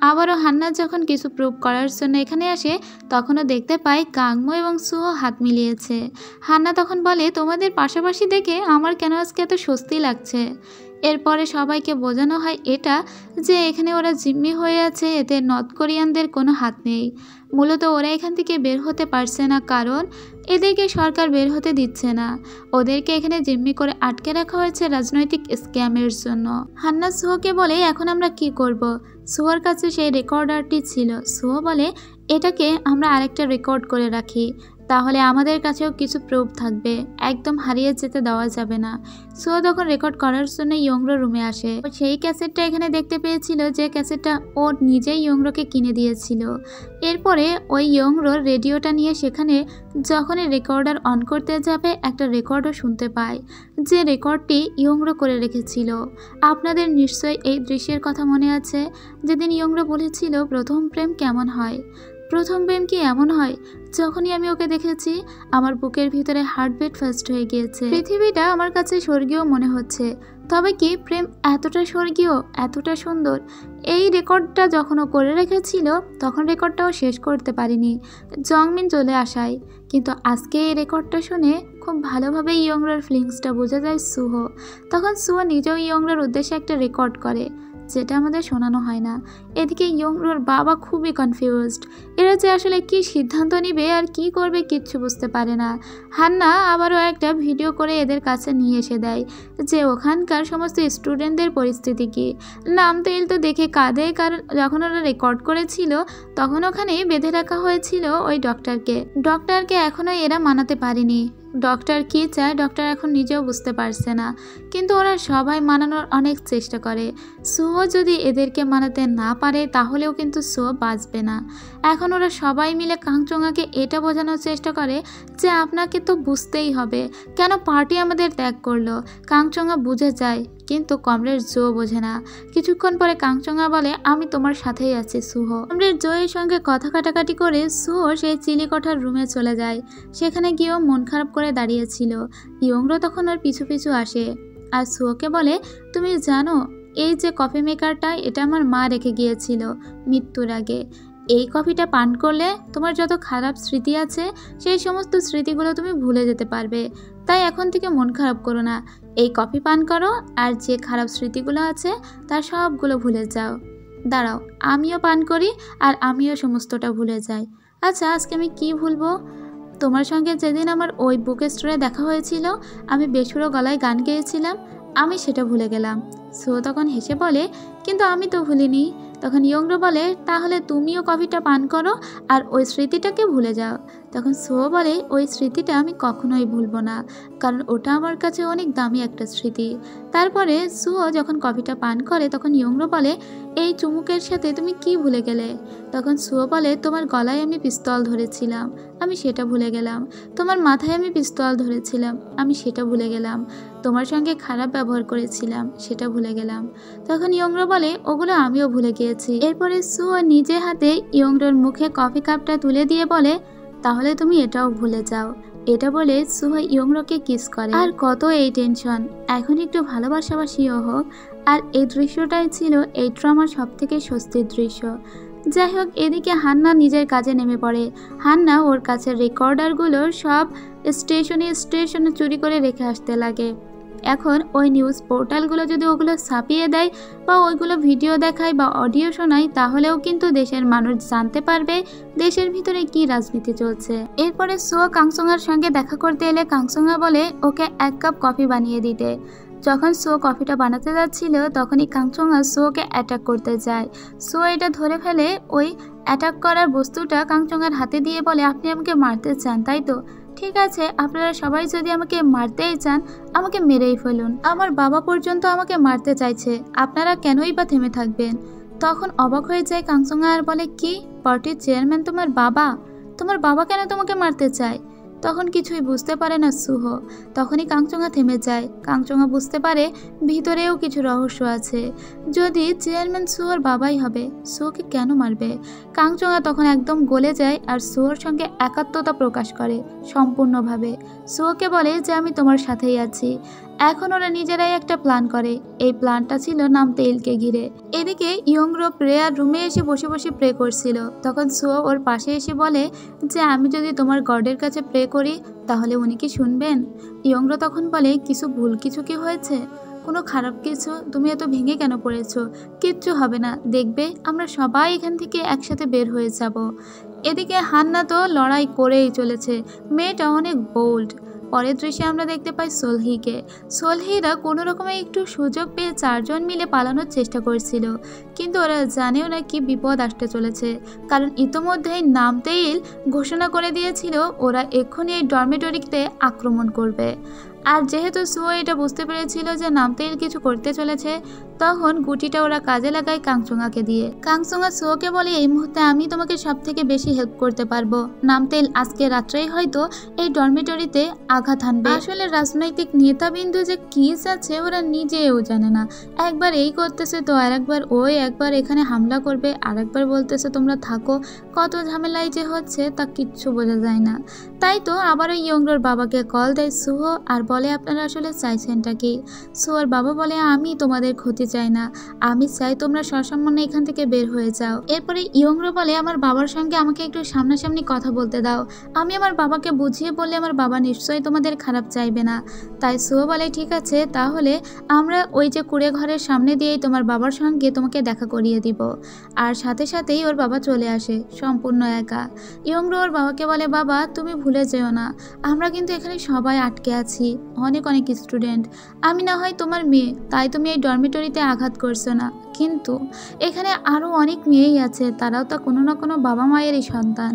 আবারও হান্না যখন কিছু প্রুভ করার জন্য এখানে আসে তখনও দেখতে পায় কাংমো এবং সুহো হাত মিলিয়েছে। হান্না তখন বলে তোমাদের পাশাপাশি দেখে আমার কেন আজকে এত স্বস্তি লাগছে। এরপরে সবাইকে বোঝানো হয় এটা যে এখানে ওরা জিম্মি হয়ে আছে, এতে নর্থ কোরিয়ানদের কোনো হাত নেই। মূলত ওরা এখান থেকে বের হতে পারছে না কারণ এদেরকে সরকার বের হতে দিচ্ছে না। ওদেরকে এখানে জিম্মি করে আটকে রাখা হয়েছে রাজনৈতিক স্ক্যামের জন্য। হান্না সুহোকে বলে এখন আমরা কি করব? সুহোর কাছে সেই রেকর্ডারটি ছিল। সুহো বলে এটাকে আমরা আরেকটা রেকর্ড করে রাখি, তাহলে আমাদের কাছেও কিছু প্রুফ থাকবে, একদম হারিয়ে যেতে দেওয়া যাবে না। সুহো তখন রেকর্ড করার জন্য ইয়ংরো রুমে আসে। সেই ক্যাসেটটা এখানে দেখতে পেয়েছিল, যে ক্যাসেটটা ও নিজেই ইয়ংরোকে কিনে দিয়েছিল। এরপরে ওই ইয়ংরোর রেডিওটা নিয়ে সেখানে যখনই রেকর্ডার অন করতে যাবে একটা রেকর্ডও শুনতে পায়, যে রেকর্ডটি ইয়ংরো করে রেখেছিল। আপনাদের নিশ্চয়ই এই দৃশ্যের কথা মনে আছে, যেদিন ইয়ংরো বলেছিল প্রথম প্রেম কেমন হয়। প্রথম প্রেম কি এমন হয়? যখনই আমি ওকে দেখেছি আমার বুকের ভিতরে হার্টবিট ফাস্ট হয়ে গিয়েছে, পৃথিবীটা আমার কাছে স্বর্গীয় মনে হচ্ছে। তবে কি প্রেম এতটা স্বর্গীয়, এতটা সুন্দর? এই রেকর্ডটা যখন ও করে রেখেছিল তখন রেকর্ডটাও শেষ করতে পারিনি জংমিন চলে আসায়, কিন্তু আজকে এই রেকর্ডটা শুনে খুব ভালোভাবে ইয়ংরার ফিলিংসটা বোঝা যায় সুহো। তখন সুহো নিজেও ইয়ংরার উদ্দেশ্যে একটা রেকর্ড করে, যেটা আমাদের শোনানো হয় না। এদিকে ইয়ংরোর বাবা খুবই কনফিউজড, এরা যে আসলে কি সিদ্ধান্ত নিবে আর কি করবে কিচ্ছু বুঝতে পারে না। হান্না আবারও একটা ভিডিও করে এদের কাছে নিয়ে এসে দেয় যে ওখানকার সমস্ত স্টুডেন্টদের পরিস্থিতি কী। নাম তেল তো দেখে কাঁদে, কারণ যখন ওরা রেকর্ড করেছিল তখন ওখানে বেঁধে রাখা হয়েছিল ওই ডক্টরকে এখনও এরা মানাতে পারেনি। ডক্টর কী চায় ডক্টর এখন নিজেও বুঝতে পারছে না, কিন্তু ওরা সবাই মানানোর অনেক চেষ্টা করে। সুহো যদি এদেরকে মানাতে না পারে তাহলেও কিন্তু সুহো বাঁচবে না। এখন ওরা সবাই মিলে কাংচঙ্গাকে এটা বোঝানোর চেষ্টা করে যে আপনাকে তো বুঝতেই হবে কেন পার্টি আমাদের ত্যাগ করলো। কাংচঙ্গা বুঝে যায়, কিন্তু কমরেড জো বোঝে না। কিছুক্ষণ পরে কাংচঙ্গা বলে আমি তোমার সাথেই আছি সুহো। কমরেড জো এর সঙ্গে কথা কাটাকাটি করে সুহো সেই চিলিকোঠার রুমে চলে যায়। সেখানে গিয়েও মন খারাপ করে দাঁড়িয়েছিল। ইয়ংরো তখন ওর পিছু পিছু আসে আর সুহোকে বলে তুমি জানো এই যে কফি মেকারটা এটা আমার মা রেখে গিয়েছিল মৃত্যুর আগে। এই কফিটা পান করলে তোমার যত খারাপ স্মৃতি আছে সেই সমস্ত স্মৃতিগুলো তুমি ভুলে যেতে পারবে। তাই এখন থেকে মন খারাপ করো না, এই কফি পান করো আর যে খারাপ স্মৃতিগুলো আছে তার সবগুলো ভুলে যাও। দাঁড়াও, আমিও পান করি আর আমিও সমস্তটা ভুলে যাই। আচ্ছা, আজকে আমি কি ভুলবো? তোমার সঙ্গে যেদিন আমার ওই বুক স্টোরে দেখা হয়েছিল, আমি বেসুরো গলায় গান গেয়েছিলাম, আমি সেটা ভুলে গেলাম। সো তখন হেসে বলে, কিন্তু আমি তো ভুলিনি। তখন ইয়ংরো বলে, তাহলে তুমিও কফিটা পান করো আর ওই স্মৃতিটাকে ভুলে যাও। তখন সো বলে, ওই স্মৃতিটা আমি কখনোই ভুলবো না, কারণ ওটা আমার কাছে অনেক দামি একটা স্মৃতি। তারপরে সুও যখন কফিটা পান করে তখন ইয়ংরো বলে, এই চুমুকের সাথে তুমি কি ভুলে গেলে? তখন সুও বলে, তোমার গলায় আমি পিস্তল ধরেছিলাম, আমি সেটা ভুলে গেলাম। তোমার মাথায় আমি পিস্তল ধরেছিলাম, আমি সেটা ভুলে গেলাম। তোমার সঙ্গে খারাপ ব্যবহার করেছিলাম, সেটা ভুলে গেলাম। তখন ইয়ংরো বলে, ওগুলো আমিও ভুলে গিয়েছি। এরপরে সুও নিজে হাতে ইয়ংরোর মুখে কফি কাপটা তুলে দিয়ে বলে, তাহলে তুমি এটাও ভুলে যাও। এটা বলে সুহো ইয়ংরোকে কিস করে। আর কত এই টেনশন, এখন একটু ভালোবাসাবাসিও হোক। আর এই দৃশ্যটাই ছিল এই ড্রামার সব থেকে স্বস্তির দৃশ্য। যাই হোক, এদিকে হান্না নিজের কাজে নেমে পড়ে। হান্না ওর কাছে রেকর্ডারগুলো সব স্টেশনে চুরি করে রেখে আসতে লাগে। এখন ওই নিউজ পোর্টালগুলো যদি ওগুলো ছাপিয়ে দেয় বা ওইগুলো ভিডিও দেখায় বা অডিও শোনায়, তাহলেও কিন্তু দেশের মানুষ জানতে পারবে দেশের ভিতরে কি রাজনীতি চলছে। এরপরে সো কাংসুঙার সঙ্গে দেখা করতে এলে কাংসুঙা বলে ওকে 1 কাপ কফি বানিয়ে দিতে। যখন সো কফিটা বানাতে যাচ্ছিল তখনই কাংসুঙা সোকে অ্যাটাক করতে যায়। সো এটা ধরে ফেলে ওই অ্যাটাক করার বস্তুটা কাংসুঙার হাতে দিয়ে বলে, আপনি আমাকে মারতে চান তাই তো? ঠিক আছে, আপনারা সবাই যদি আমাকে মারতেই চান, আমাকে মেরেই ফেলুন। আমার বাবা পর্যন্ত আমাকে মারতে চাইছে, আপনারা কেনই বা থেমে থাকবেন? তখন অবাক হয়ে যায় কাংসুঙা আর বলে, কি, পার্টির চেয়ারম্যান তোমার বাবা? তোমার বাবা কেন তোমাকে মারতে চায়? তখন কিছুই বুঝতে পারে না সুহো। তখনই কাংচুঙা থেমে যায়। কাংচুঙা বুঝতে পারে ভিতরেও কিছু রহস্য আছে। যদি চেয়ারম্যান সুহোর বাবাই হবে, সুহোকে কেন মারবে? কাংচুঙা তখন একদম গলে যায় আর সুহোর সঙ্গে একাত্মতা প্রকাশ করে সম্পূর্ণভাবে। সুহোকে বলে যে আমি তোমার সাথেই আছি। এখন ওরা নিজেরাই একটা প্ল্যান করে। এই প্ল্যানটা ছিল নামতেইলকে ঘিরে। এদিকে ইয়ংরো প্রেয়ার রুমে এসে বসে বসে প্রে করছিল। তখন সুও ওর পাশে এসে বলে যে আমি যদি তোমার গডের কাছে প্রে করি তাহলে উনি কি শুনবেন? ইয়ংরো তখন বলে, কিছু কি হয়েছে? কোনো খারাপ কিছু? তুমি এত ভেঙে কেন পড়েছো? কিচ্ছু হবে না, দেখবে আমরা সবাই এখান থেকে একসাথে বের হয়ে যাব। এদিকে হান্না তো লড়াই করেই চলেছে। মেয়েটা অনেক বোল্ড। পরের দৃশ্যে আমরা দেখতে পাই সোলহিকে। সোলহিরা কোনো রকমে একটু সুযোগ পেয়ে 4 জন মিলে পালানোর চেষ্টা করছিল, কিন্তু ওরা জানেও না কি বিপদ আসতে চলেছে, কারণ ইতোমধ্যেই নামতেইল ঘোষণা করে দিয়েছিল ওরা এক্ষুনি এই ডরমেটরিতে আক্রমণ করবে। আর যেহেতু সুও এটা বুঝতে পেরেছিল যে নামতেইল কিছু করতে চলেছে, তখন গুটিটা ওরা কাজে লাগায় কাংচুঙাকে দিয়ে। কাংচুঙা সুওকে বলে, এই মুহূর্তে আমি তোমাকে সব থেকে বেশি হেল্প করতে পারবো। নামতেইল আজকে রাত্রেই হয়তো এই ডরমেটরিতে আঘাত হানবে। আসলে রাজনৈতিক নেতাবিন্দু যে কি আছে ওরা নিজেও জানে না। একবার এই করতেছে তো আর একবার ওই, একবার এখানে হামলা করবে আর একবার বলতেছে তোমরা থাকো। কত ঝামেলাই যে হচ্ছে তা কিচ্ছু বোঝা যায় না। তাই তো আবারও ইয়ংরোর বাবাকে কল দেয় সুহো আর বলে, আপনারা আসলে চাইছেনটা কি? সুহোর বাবা বলে, আমি তোমাদের ক্ষতি চাই না, আমি চাই তোমরা সসামান্যে এখান থেকে বের হয়ে যাও। এরপরে ইয়ংরো বলে, আমার বাবার সঙ্গে আমাকে একটু সামনাসামনি কথা বলতে দাও, আমি আমার বাবাকে বুঝিয়ে বললে আমার বাবা নিশ্চয়ই তোমাদের খারাপ চাইবে না। তাই সুহো বলে, ঠিক আছে, তাহলে আমরা ওই যে কুড়ে ঘরের সামনে দিয়েই তোমার বাবার সঙ্গে তোমাকে দেখা করিয়ে দিব। আর সাথে সাথেই ওর বাবা চলে আসে সম্পূর্ণ একা। ইয়ংরো ওর বাবাকে বলে, বাবা তুমি ভুলে যেও না, আমরা কিন্তু এখানে সবাই আটকে আছি, অনেক স্টুডেন্ট। আমি না হয় তোমার মেয়ে, তাই তুমি এই ডরমিটরিতে আঘাত করছো না, কিন্তু এখানে আরও অনেক মেয়েই আছে, তারাও তো কোনো না কোনো বাবা মায়েরই সন্তান।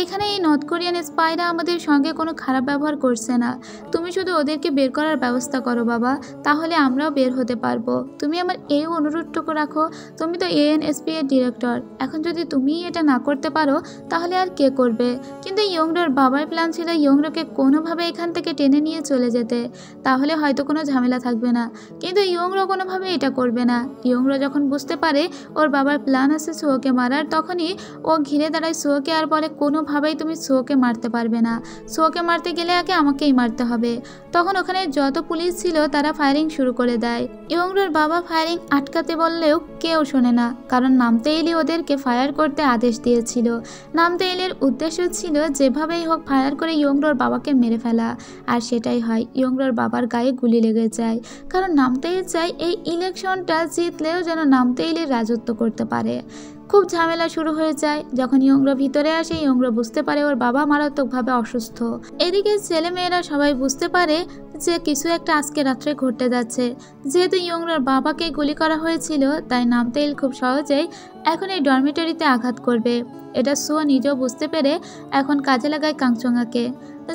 এখানে এই নর্থ কোরিয়ান স্পাইরা আমাদের সঙ্গে কোনো খারাপ ব্যবহার করছে না, তুমি শুধু ওদেরকে বের করার ব্যবস্থা করো বাবা, তাহলে আমরাও বের হতে পারবো। তুমি আমার এই অনুরোধটুকু রাখো, তুমি তো ANSP এর ডিরেক্টর, এখন যদি তুমি এটা না করতে পারো তাহলে আর কে করবে? কিন্তু ইয়ংরোর বাবার প্ল্যান ছিল ইয়ংরোকে কোনোভাবে এখান থেকে টেনে নিয়ে চলে যেতে, তাহলে হয়তো কোনো ঝামেলা থাকবে না। কিন্তু ইয়ংরো কোনোভাবে এটা করবে না। ইয়ংরো যখন বুঝতে পারে ওর বাবার প্ল্যান আছে সুওকে মারার, তখনই ও ঘিরে দাঁড়ায় সুওকে আর বলে, কোনোভাবেই তুমি সুওকে মারতে পারবে না, সুওকে মারতে গেলে আগে আমাকেই মারতে হবে। তখন ওখানে যত পুলিশ ছিল তারা ফায়ারিং শুরু করে দেয়। ইয়ংরোর বাবা ফায়ারিং আটকাতে বললেও কেউ শোনে না, কারণ নামতেইলই ওদেরকে ফায়ার করতে আদেশ দিয়েছিল। নামতেইলের উদ্দেশ্য ছিল যেভাবেই হোক ফায়ার করে ইয়ংরোর বাবাকে মেরে ফেলা, আর সেটাই হয়। ইয়ংরার বাবার গায়ে গুলি লেগে যায়, কারণ নামতেইল চায় এই ইলেকশনটা জিতলেও যেন নামতেইলই রাজত্ব করতে পারে। খুব ঝামেলা শুরু হয়ে যায়। যখন ইয়ংরা ভিতরে আসে, ইয়ংরা বুঝতে পারে ওর বাবা মারাত্মকভাবে অসুস্থ। এদিকে ছেলেমেয়েরা সবাই বুঝতে পারে যে কিছু একটা আজকে রাত্রে ঘটতে যাচ্ছে। যেহেতু ইয়ংরার বাবাকে গুলি করা হয়েছিল, তাই নামতেইল খুব সহজেই এখন এই ডরমিটরিতে আঘাত করবে। এটা সুয়া নিজেও বুঝতে পেরে এখন কাজে লাগায় কাংচঙাকে।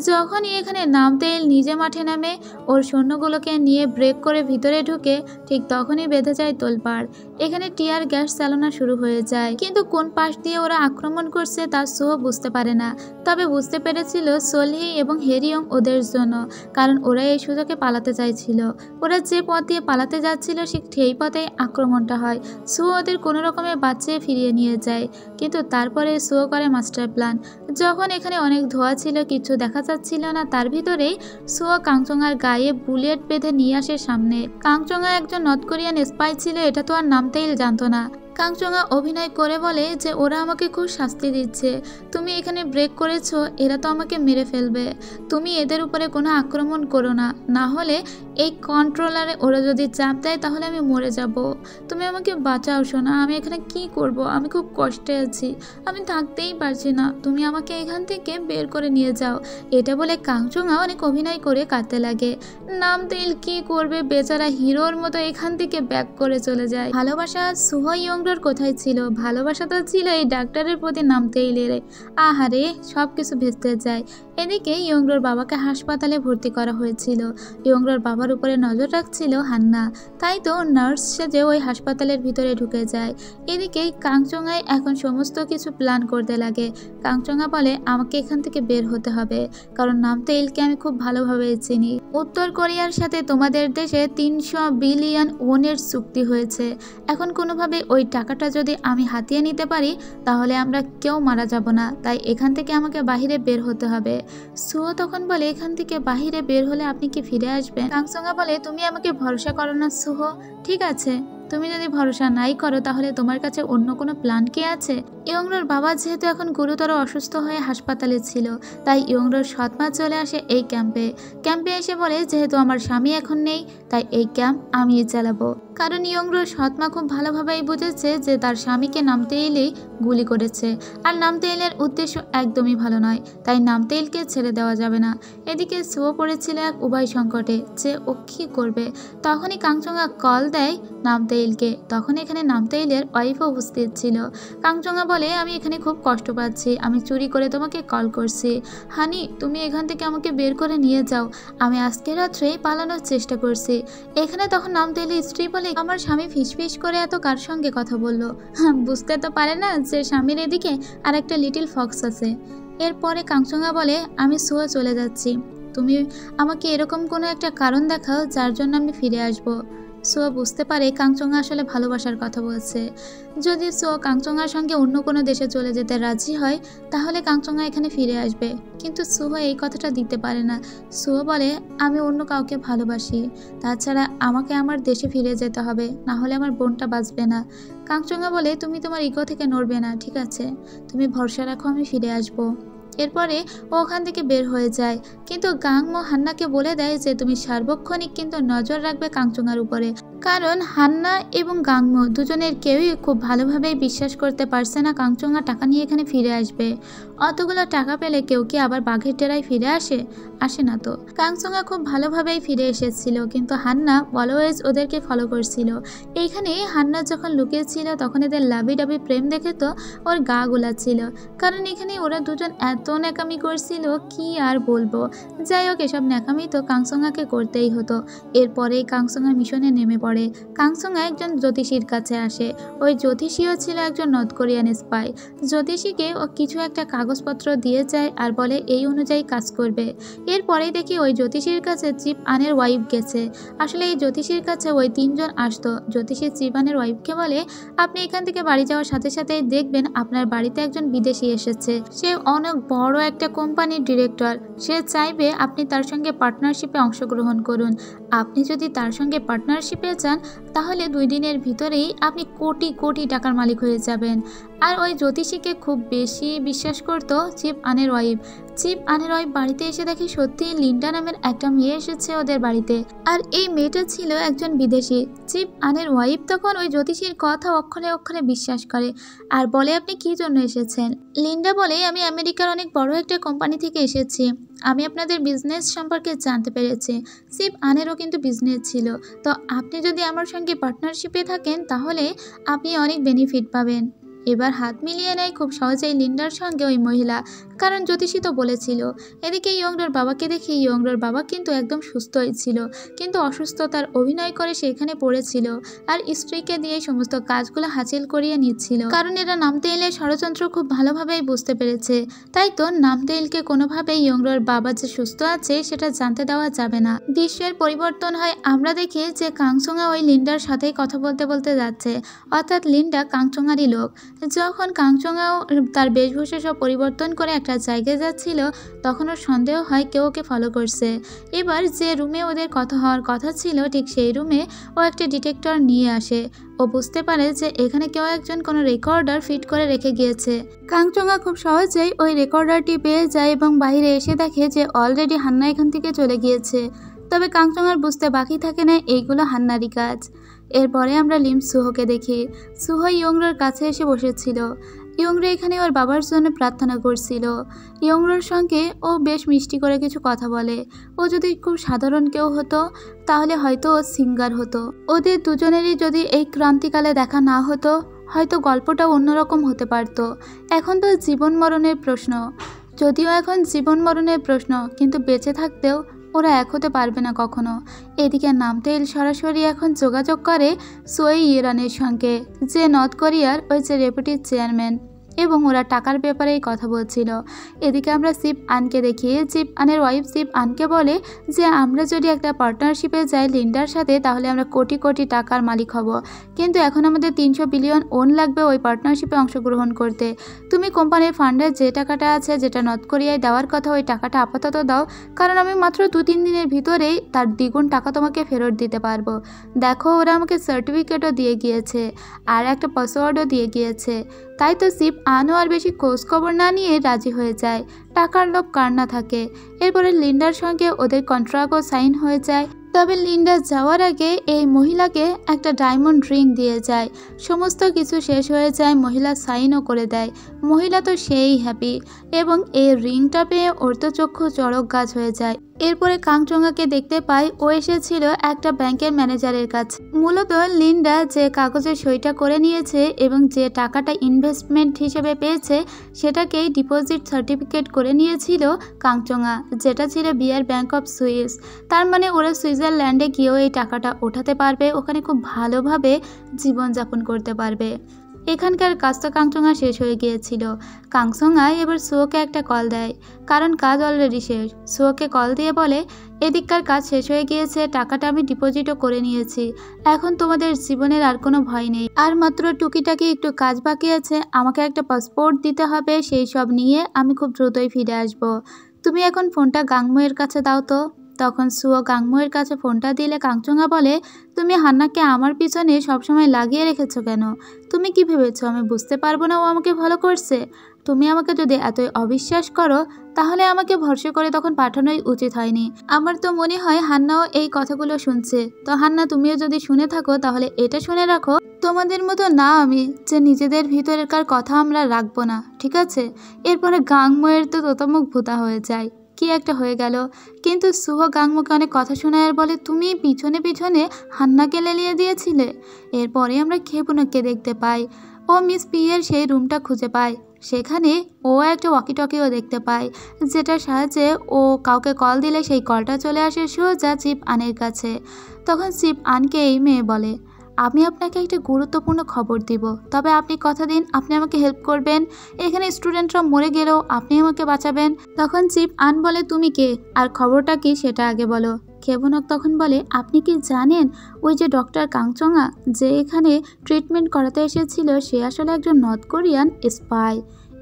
যখনই এখানে নামতেইল নিজে মাঠে নামে, ওর সৈন্যগুলোকে নিয়ে ব্রেক করে ভিতরে ঢুকে, ঠিক তখনই বেঁধে যায় তোলপাড়। এখানে টিয়ার গ্যাস চালনা শুরু হয়ে যায়, কিন্তু কোন পাশ দিয়ে ওরা আক্রমণ করছে তা সুয়া বুঝতে পারে না। তবে বুঝতে পেরেছিল সলহি এবং হেরিয়ং ওদের জন্য, কারণ ওরা এই সুযোগে পালাতে চাইছিল। ওরা যে পথ দিয়ে পালাতে যাচ্ছিল ঠিক সেই পথেই আক্রমণটা হয়। সুয়া ওদের কোনো রকমে বাঁচিয়ে ফিরিয়ে নিয়ে যায়, কিন্তু তারপরে সুয়া করে মাস্টার প্ল্যান। যখন এখানে অনেক ধোঁয়া ছিল, কিছু দেখা যাচ্ছিল না, তার ভিতরেই সুয়া কাংচঙার গায়ে বুলেট বেঁধে নিয়ে আসে সামনে। কাংচঙা একজন নর্থ কোরিয়ান স্পাই ছিল, এটা তো আর নামতেইল জানতো না। কাংচঙা অভিনয় করে বলে যে ওরা আমাকে খুব শাস্তি দিচ্ছে, তুমি এখানে ব্রেক করেছো, এরা তো আমাকে মেরে ফেলবে, তুমি এদের উপরে কোনো আক্রমণ করো না, না হলে এই কন্ট্রোলারে ওরা যদি চাপ দেয় তাহলে আমি মরে যাব, তুমি আমাকে বাঁচাও সোনা, আমি এখানে কি করব, আমি খুব কষ্টে আছি, আমি থাকতেই পারছি না, তুমি আমাকে এখান থেকে বের করে নিয়ে যাও। এটা বলে কাংচঙা অনেক অভিনয় করে কাঁদতে লাগে। নামতেইল কি করবে, বেচারা হিরোর মতো এখান থেকে ব্যাক করে চলে যায়। ভালোবাসা সুহা ইয়ংরার কোথায় ছিল? ভালোবাসা তো ছিল এই ডাক্তারের প্রতি নামতেইলের। আহারে, সব কিছু ভেস্তে যায়। এদিকে ইয়ংরার বাবাকে হাসপাতালে ভর্তি করা হয়েছিল। ইয়ংরার বাবার উপরে নজর রাখছিল হান্না, তাই তো নার্স সেজে ওই হাসপাতালের ভিতরে ঢুকে যায়। এদিকে কাংচঙাই এখন সমস্ত কিছু প্ল্যান করতে লাগে। কাংচঙা বলে আমাকে এখান থেকে বের হতে হবে, কারণ নামতেইলকে আমি খুব ভালোভাবে চিনি। উত্তর কোরিয়ার সাথে তোমাদের দেশে 300 বিলিয়ন ওনের চুক্তি হয়েছে। এখন কোনোভাবে ওই টাকাটা যদি আমি হাতিয়ে নিতে পারি তাহলে আমরা কেউ মারা যাব না, তাই এখান থেকে আমাকে বাহিরে বের হতে হবে। সুও তখন বলে এখান থেকে বাহিরে বের হলে আপনি কি ফিরে আসবেন? কাংচঙা বলে তুমি আমাকে ভরসা করো না সুহো? ঠিক আছে, তুমি যদি ভরসা নাই করো তাহলে তোমার কাছে অন্য কোনো প্ল্যান কি আছে? ইয়ংরার বাবা যেহেতু এখন গুরুতর অসুস্থ হয়ে হাসপাতালে ছিল, তাই ইয়ংরার সৎমা চলে আসে এই ক্যাম্পে এসে বলে যেহেতু আমার স্বামী এখন নেই, তাই এই ক্যাম্প আমিই চালাবো। কারণ ইয়ংরার সৎমা খুব ভালোভাবেই বুঝেছে যে তার স্বামীকে নামতেইলেই গুলি করেছে, আর নামতেইলের উদ্দেশ্য একদমই ভালো নয়, তাই নামতেইলকে ছেড়ে দেওয়া যাবে না। এদিকে সুও পড়েছিল এক উভয় সংকটে যে ও কী করবে। তখনই কাংচঙা কল দেয় নামতেইলকে। তখন এখানে নামতেইলের ওয়াইফও উপস্থিত ছিল। কাংচঙা বলে আমি এখানে খুব কষ্ট পাচ্ছি, আমি চুরি করে তোমাকে কল করছি, হানি তুমি এখান থেকে আমাকে বের করে নিয়ে যাও, আমি আজকে রাত্রেই পালানোর চেষ্টা করছি। এখানে তখন নামতেইলের স্ত্রী বলে আমার স্বামী ফিসফিস করে এত কার সঙ্গে কথা বললো, বুঝতে তো পারে না যে স্বামীর এদিকে আর একটা লিটল ফক্স আছে। এরপরে কাংচঙা বলে আমি সুয়া চলে যাচ্ছি, তুমি আমাকে এরকম কোনো একটা কারণ দেখাও যার জন্য আমি ফিরে আসবো। সুয়া বুঝতে পারে কাংচঙা আসলে ভালোবাসার কথা বলছে। যদি সুয়া কাংচঙার সঙ্গে অন্য কোনো দেশে চলে যেতে রাজি হয় তাহলে কাংচঙা এখানে ফিরে আসবে, কিন্তু সুয়া এই কথাটা দিতে পারে না। সুয়া বলে আমি অন্য কাউকে ভালোবাসি, তাছাড়া আমাকে আমার দেশে ফিরে যেতে হবে, না হলে আমার বোনটা বাঁচবে না। কাংচঙা বলে তুমি তোমার ইগো থেকে নড়বে না, ঠিক আছে, তুমি ভরসা রাখো, আমি ফিরে আসবো। এরপরে ও ওখান থেকে বের হয়ে যায়, কিন্তু গাংমো হান্নাকে বলে দেয় যে তুমি সার্বক্ষণিক কিন্তু নজর রাখবে কাংচঙার উপরে, কারণ হান্না এবং গাংমো দুজনের কেউই খুব ভালোভাবেই বিশ্বাস করতে পারছে না কাংচঙা টাকা নিয়ে এখানে ফিরে আসবে। অতগুলো টাকা পেলে কেউ কি আবার বাঘের ডেরায় ফিরে আসে না তো। কাংচঙা খুব ভালোভাবেই ফিরে এসেছিল, কিন্তু হান্না অলওয়েজ ওদেরকে ফলো করছিল। এইখানে হান্না যখন লুকিয়েছিল তখন এদের লাভি ডাবি প্রেম দেখে তো ওর গা গোলাচ্ছিল, কারণ এখানে ওরা দুজন এত ন্যাকামি করছিল কি আর বলবো। যাই হোক, এসব ন্যাকামি তো কাংচঙাকে করতেই হতো। এরপরে কাংচঙা মিশনে নেমে পড়ে। কাংচঙা একজন জ্যোতিষীর কাছে আসে। ওই জ্যোতিষীও ছিল একজন নর্থ কোরিয়ান স্পাই। জ্যোতিষীকে ও কিছু একটা কাগজপত্র দিয়ে যায় আর বলে এই অনুযায়ী কাজ করবে। এরপরে দেখি ওই জ্যোতিষীর কাছে চিপ আনের ওয়াইফ গেছে। আসলে এই জ্যোতিষীর কাছে ওই 3 জন আসতো। জ্যোতিষী চিপ আনের ওয়াইফকে বলে আপনি এখান থেকে বাড়ি যাওয়ার সাথে সাথে দেখবেন আপনার বাড়িতে একজন বিদেশি এসেছে, সে অনেক বড় একটা কোম্পানির ডিরেক্টর, সে চাইবে আপনি তার সঙ্গে পার্টনারশিপে অংশগ্রহণ করুন। আপনি যদি তার সঙ্গে পার্টনারশিপে যান তাহলে 2 দিনের ভিতরেই আপনি কোটি কোটি টাকার মালিক হয়ে যাবেন। আর ওই জ্যোতিষীকে খুব বেশি বিশ্বাস করতো চিপ আনের ওয়াইফ, চিপ আনের ওয়াইফ বাড়িতে এসে দেখে সত্যি লিন্ডা নামের একটা মেয়ে এসেছে ওদের বাড়িতে, আর এই মেয়েটা ছিল একজন বিদেশি। চিপ আনের ওয়াইফ তখন ওই জ্যোতিষীর কথা অক্ষরে অক্ষরে বিশ্বাস করে আর বলে, আপনি কি জন্য এসেছেন? লিন্ডা বলে, আমি আমেরিকার অনেক বড় একটা কোম্পানি থেকে এসেছি, আমি আপনাদের বিজনেস সম্পর্কে জানতে পেরেছি। চিপ আনেরও কিন্তু বিজনেস ছিল, তো আপনি যদি আমার সঙ্গে পার্টনারশিপে থাকেন তাহলে আপনি অনেক বেনিফিট পাবেন। এবার হাত মিলিয়ে নেয় খুব সহজেই লিন্ডার সঙ্গে ওই মহিলা, কারণ জ্যোতিষী তো বলেছিল। এদিকে ইয়ংডোর বাবাকে দেখে ইয়ংডোর বাবা কিন্তু একদম সুস্থই ছিল, কিন্তু অসুস্থতার অভিনয় করে সেখানে পড়েছিল আর স্ত্রীকে দিয়ে সমস্ত কাজগুলো হাসিল করিয়ে নিচ্ছিল, কারণ এরা নামতেইলের ষড়যন্ত্র খুব ভালোভাবেই বুঝতে পেরেছে। তাই তো নামতেইলকে কোনোভাবেই ইয়ংডোর বাবা যে সুস্থ আছে সেটা জানতে দেওয়া যাবে না। দৃশ্যের পরিবর্তন হয়, আমরা দেখি যে কাংচোঙা ওই লিন্ডার সাথেই কথা বলতে বলতে যাচ্ছে, অর্থাৎ লিন্ডা কাংচোঙারই লোক। যখন কাংচোঙাও তার বেশভূষা সব পরিবর্তন করে একটা জায়গায় যাচ্ছিল তখন ওর সন্দেহ হয় কেউ ওকে ফলো করছে। এবার যে রুমে ওদের কথা হওয়ার কথা ছিল ঠিক সেই রুমে ও একটা ডিটেক্টর নিয়ে আসে। ও বুঝতে পারে যে এখানে কেউ একজন কোনো রেকর্ডার ফিট করে রেখে গিয়েছে। কাংচোঙা খুব সহজেই ওই রেকর্ডারটি পেয়ে যায় এবং বাইরে এসে দেখে যে অলরেডি হান্না এখান থেকে চলে গিয়েছে। তবে কাংচোঙার বুঝতে বাকি থাকে না এইগুলো হান্নারই কাজ। এরপরে আমরা লিম সুহোকে দেখি। সুহো ইয়ংরোর কাছে এসে বসেছিল। ইয়ংরো এখানে ওর বাবার জন্য প্রার্থনা করছিল। ইয়ংরোর সঙ্গে ও বেশ মিষ্টি করে কিছু কথা বলে। ও যদি খুব সাধারণ কেউ হতো তাহলে হয়তো ও সিঙ্গার হতো। ওদের দুজনেরই যদি এই ক্রান্তিকালে দেখা না হতো হয়তো গল্পটাও অন্যরকম হতে পারত। এখন তো জীবন মরণের প্রশ্ন, যদিও এখন জীবন মরণের প্রশ্ন, কিন্তু বেঁচে থাকতেও ওরা এক হতে পারবে না কখনো। এদিকে নামতেইল সরাসরি এখন যোগাযোগ করে সোই ইরানের সঙ্গে, যে নর্থ কোরিয়ার ওই যে ডেপুটি চেয়ারম্যান, এবং ওরা টাকার ব্যাপারেই কথা বলছিল। এদিকে আমরা চিপ আনকে দেখি। চিপ আনের ওয়াইফ চিপ আনকে বলে যে আমরা যদি একটা পার্টনারশিপে যাই লিন্ডার সাথে তাহলে আমরা কোটি কোটি টাকার মালিক হব, কিন্তু এখন আমাদের 300 বিলিয়ন ওন লাগবে ওই পার্টনারশিপে অংশগ্রহণ করতে। তুমি কোম্পানির ফান্ডের যে টাকাটা আছে, যেটা নর্থ কোরিয়ায় দেওয়ার কথা, ওই টাকাটা আপাতত দাও, কারণ আমি মাত্র 2-3 দিনের ভিতরেই তার দ্বিগুণ টাকা তোমাকে ফেরত দিতে পারবো। দেখো ওরা আমাকে সার্টিফিকেটও দিয়ে গিয়েছে আর একটা পাসওয়ার্ডও দিয়ে গিয়েছে। তাই তো চিপ আনও আর বেশি খোঁজখবর না নিয়ে রাজি হয়ে যায়। টাকার লোভ কার না থাকে। এরপরে লিন্ডার সঙ্গে ওদের কন্ট্রাক্টও সাইন হয়ে যায়। তবে লিন্ডা যাওয়ার আগে এই মহিলাকে একটা ডায়মন্ড রিং দিয়ে যায়। সমস্ত কিছু শেষ হয়ে যায়, মহিলা সাইনও করে দেয়। মহিলা তো সেই হ্যাপি, এবং এই রিংটা পেয়ে ওর তো চক্ষু চড়ক গাছ হয়ে যায়। এরপরে কাংচোঙাকে দেখতে পাই, ও এসেছিল একটা ব্যাংকের ম্যানেজারের কাছে। মূলত লিন্ডা যে কাগজে সইটা করে নিয়েছে এবং যে টাকাটা ইনভেস্টমেন্ট হিসেবে পেয়েছে সেটাকেই ডিপোজিট সার্টিফিকেট করে নিয়েছিল কাংচোঙা, যেটা ছিল বিয়ার ব্যাংক অফ সুইস। তার মানে ওরা সুইজারল্যান্ডে গিয়েও এই টাকাটা ওঠাতে পারবে, ওখানে খুব ভালোভাবে জীবনযাপন করতে পারবে। এখানকার কাজটা কাংচোঙা শেষ হয়ে গিয়েছিল। কাংচোঙা এবার সুয়োকে একটা কল দেয়, কারণ কাজ অলরেডি শেষ। সুয়োকে কল দিয়ে বলে, এদিককার কাজ শেষ হয়ে গিয়েছে, টাকাটা আমি ডিপোজিটও করে নিয়েছি, এখন তোমাদের জীবনের আর কোনো ভয় নেই। আর মাত্র টুকিটাকি একটু কাজ বাকি আছে, আমাকে একটা পাসপোর্ট দিতে হবে, সেই সব নিয়ে আমি খুব দ্রুতই ফিরে আসব। তুমি এখন ফোনটা গাংমোয়ের কাছে দাও তো। তখন সুয়ো গাংমোয়ের কাছে ফোনটা দিলে কাংচোঙা বলে, তুমি হান্নাকে আমার পিছনে সবসময় লাগিয়ে রেখেছো কেন? তুমি কি ভেবেছো আমি বুঝতে পারবো না ও আমাকে ভালো করছে? তুমি আমাকে যদি এতই অবিশ্বাস করো তাহলে আমাকে ভরসা করে তখন পাঠানোই উচিত হয়নি। আমার তো মনে হয় হান্নাও এই কথাগুলো শুনছে। তো হান্না, তুমিও যদি শুনে থাকো তাহলে এটা শুনে রাখো, তোমাদের মতো না আমি যে নিজেদের ভিতরেরকার কথা আমরা রাখবো না, ঠিক আছে? এরপরে গাংমোয়ের তো তোতামুখ ভূতা হয়ে যায়, কি একটা হয়ে গেল। কিন্তু সুহো গাংমোকে অনেক কথা শোনায় আর বলে, তুমি পিছনে পিছনে হান্নাকে লেলিয়ে দিয়েছিলে। এরপরে আমরা খেপুনাকে দেখতে পাই। ও মিস পিয়ের সেই রুমটা খুঁজে পায়। সেখানে ও একটা ওয়াকিটকিও দেখতে পায়, যেটার সাহায্যে ও কাউকে কল দিলে সেই কলটা চলে আসে সোজা চিপ আনের কাছে। তখন চিপ আনকে এই মেয়ে বলে, আমি আপনাকে একটা গুরুত্বপূর্ণ খবর দিব, তবে আপনি কথা দিন আপনি আমাকে হেল্প করবেন। এখানে স্টুডেন্টরা মরে গেলেও আপনি আমাকে বাঁচাবেন। তখন চিপ আন বলে, তুমি কে আর খবরটা কি সেটা আগে বলো। খেবনক তখন বলে, আপনি কি জানেন ওই যে ডক্টর কাংচোঙা যে এখানে ট্রিটমেন্ট করাতে এসেছিল সে আসলে একজন নর্থ কোরিয়ান স্পাই।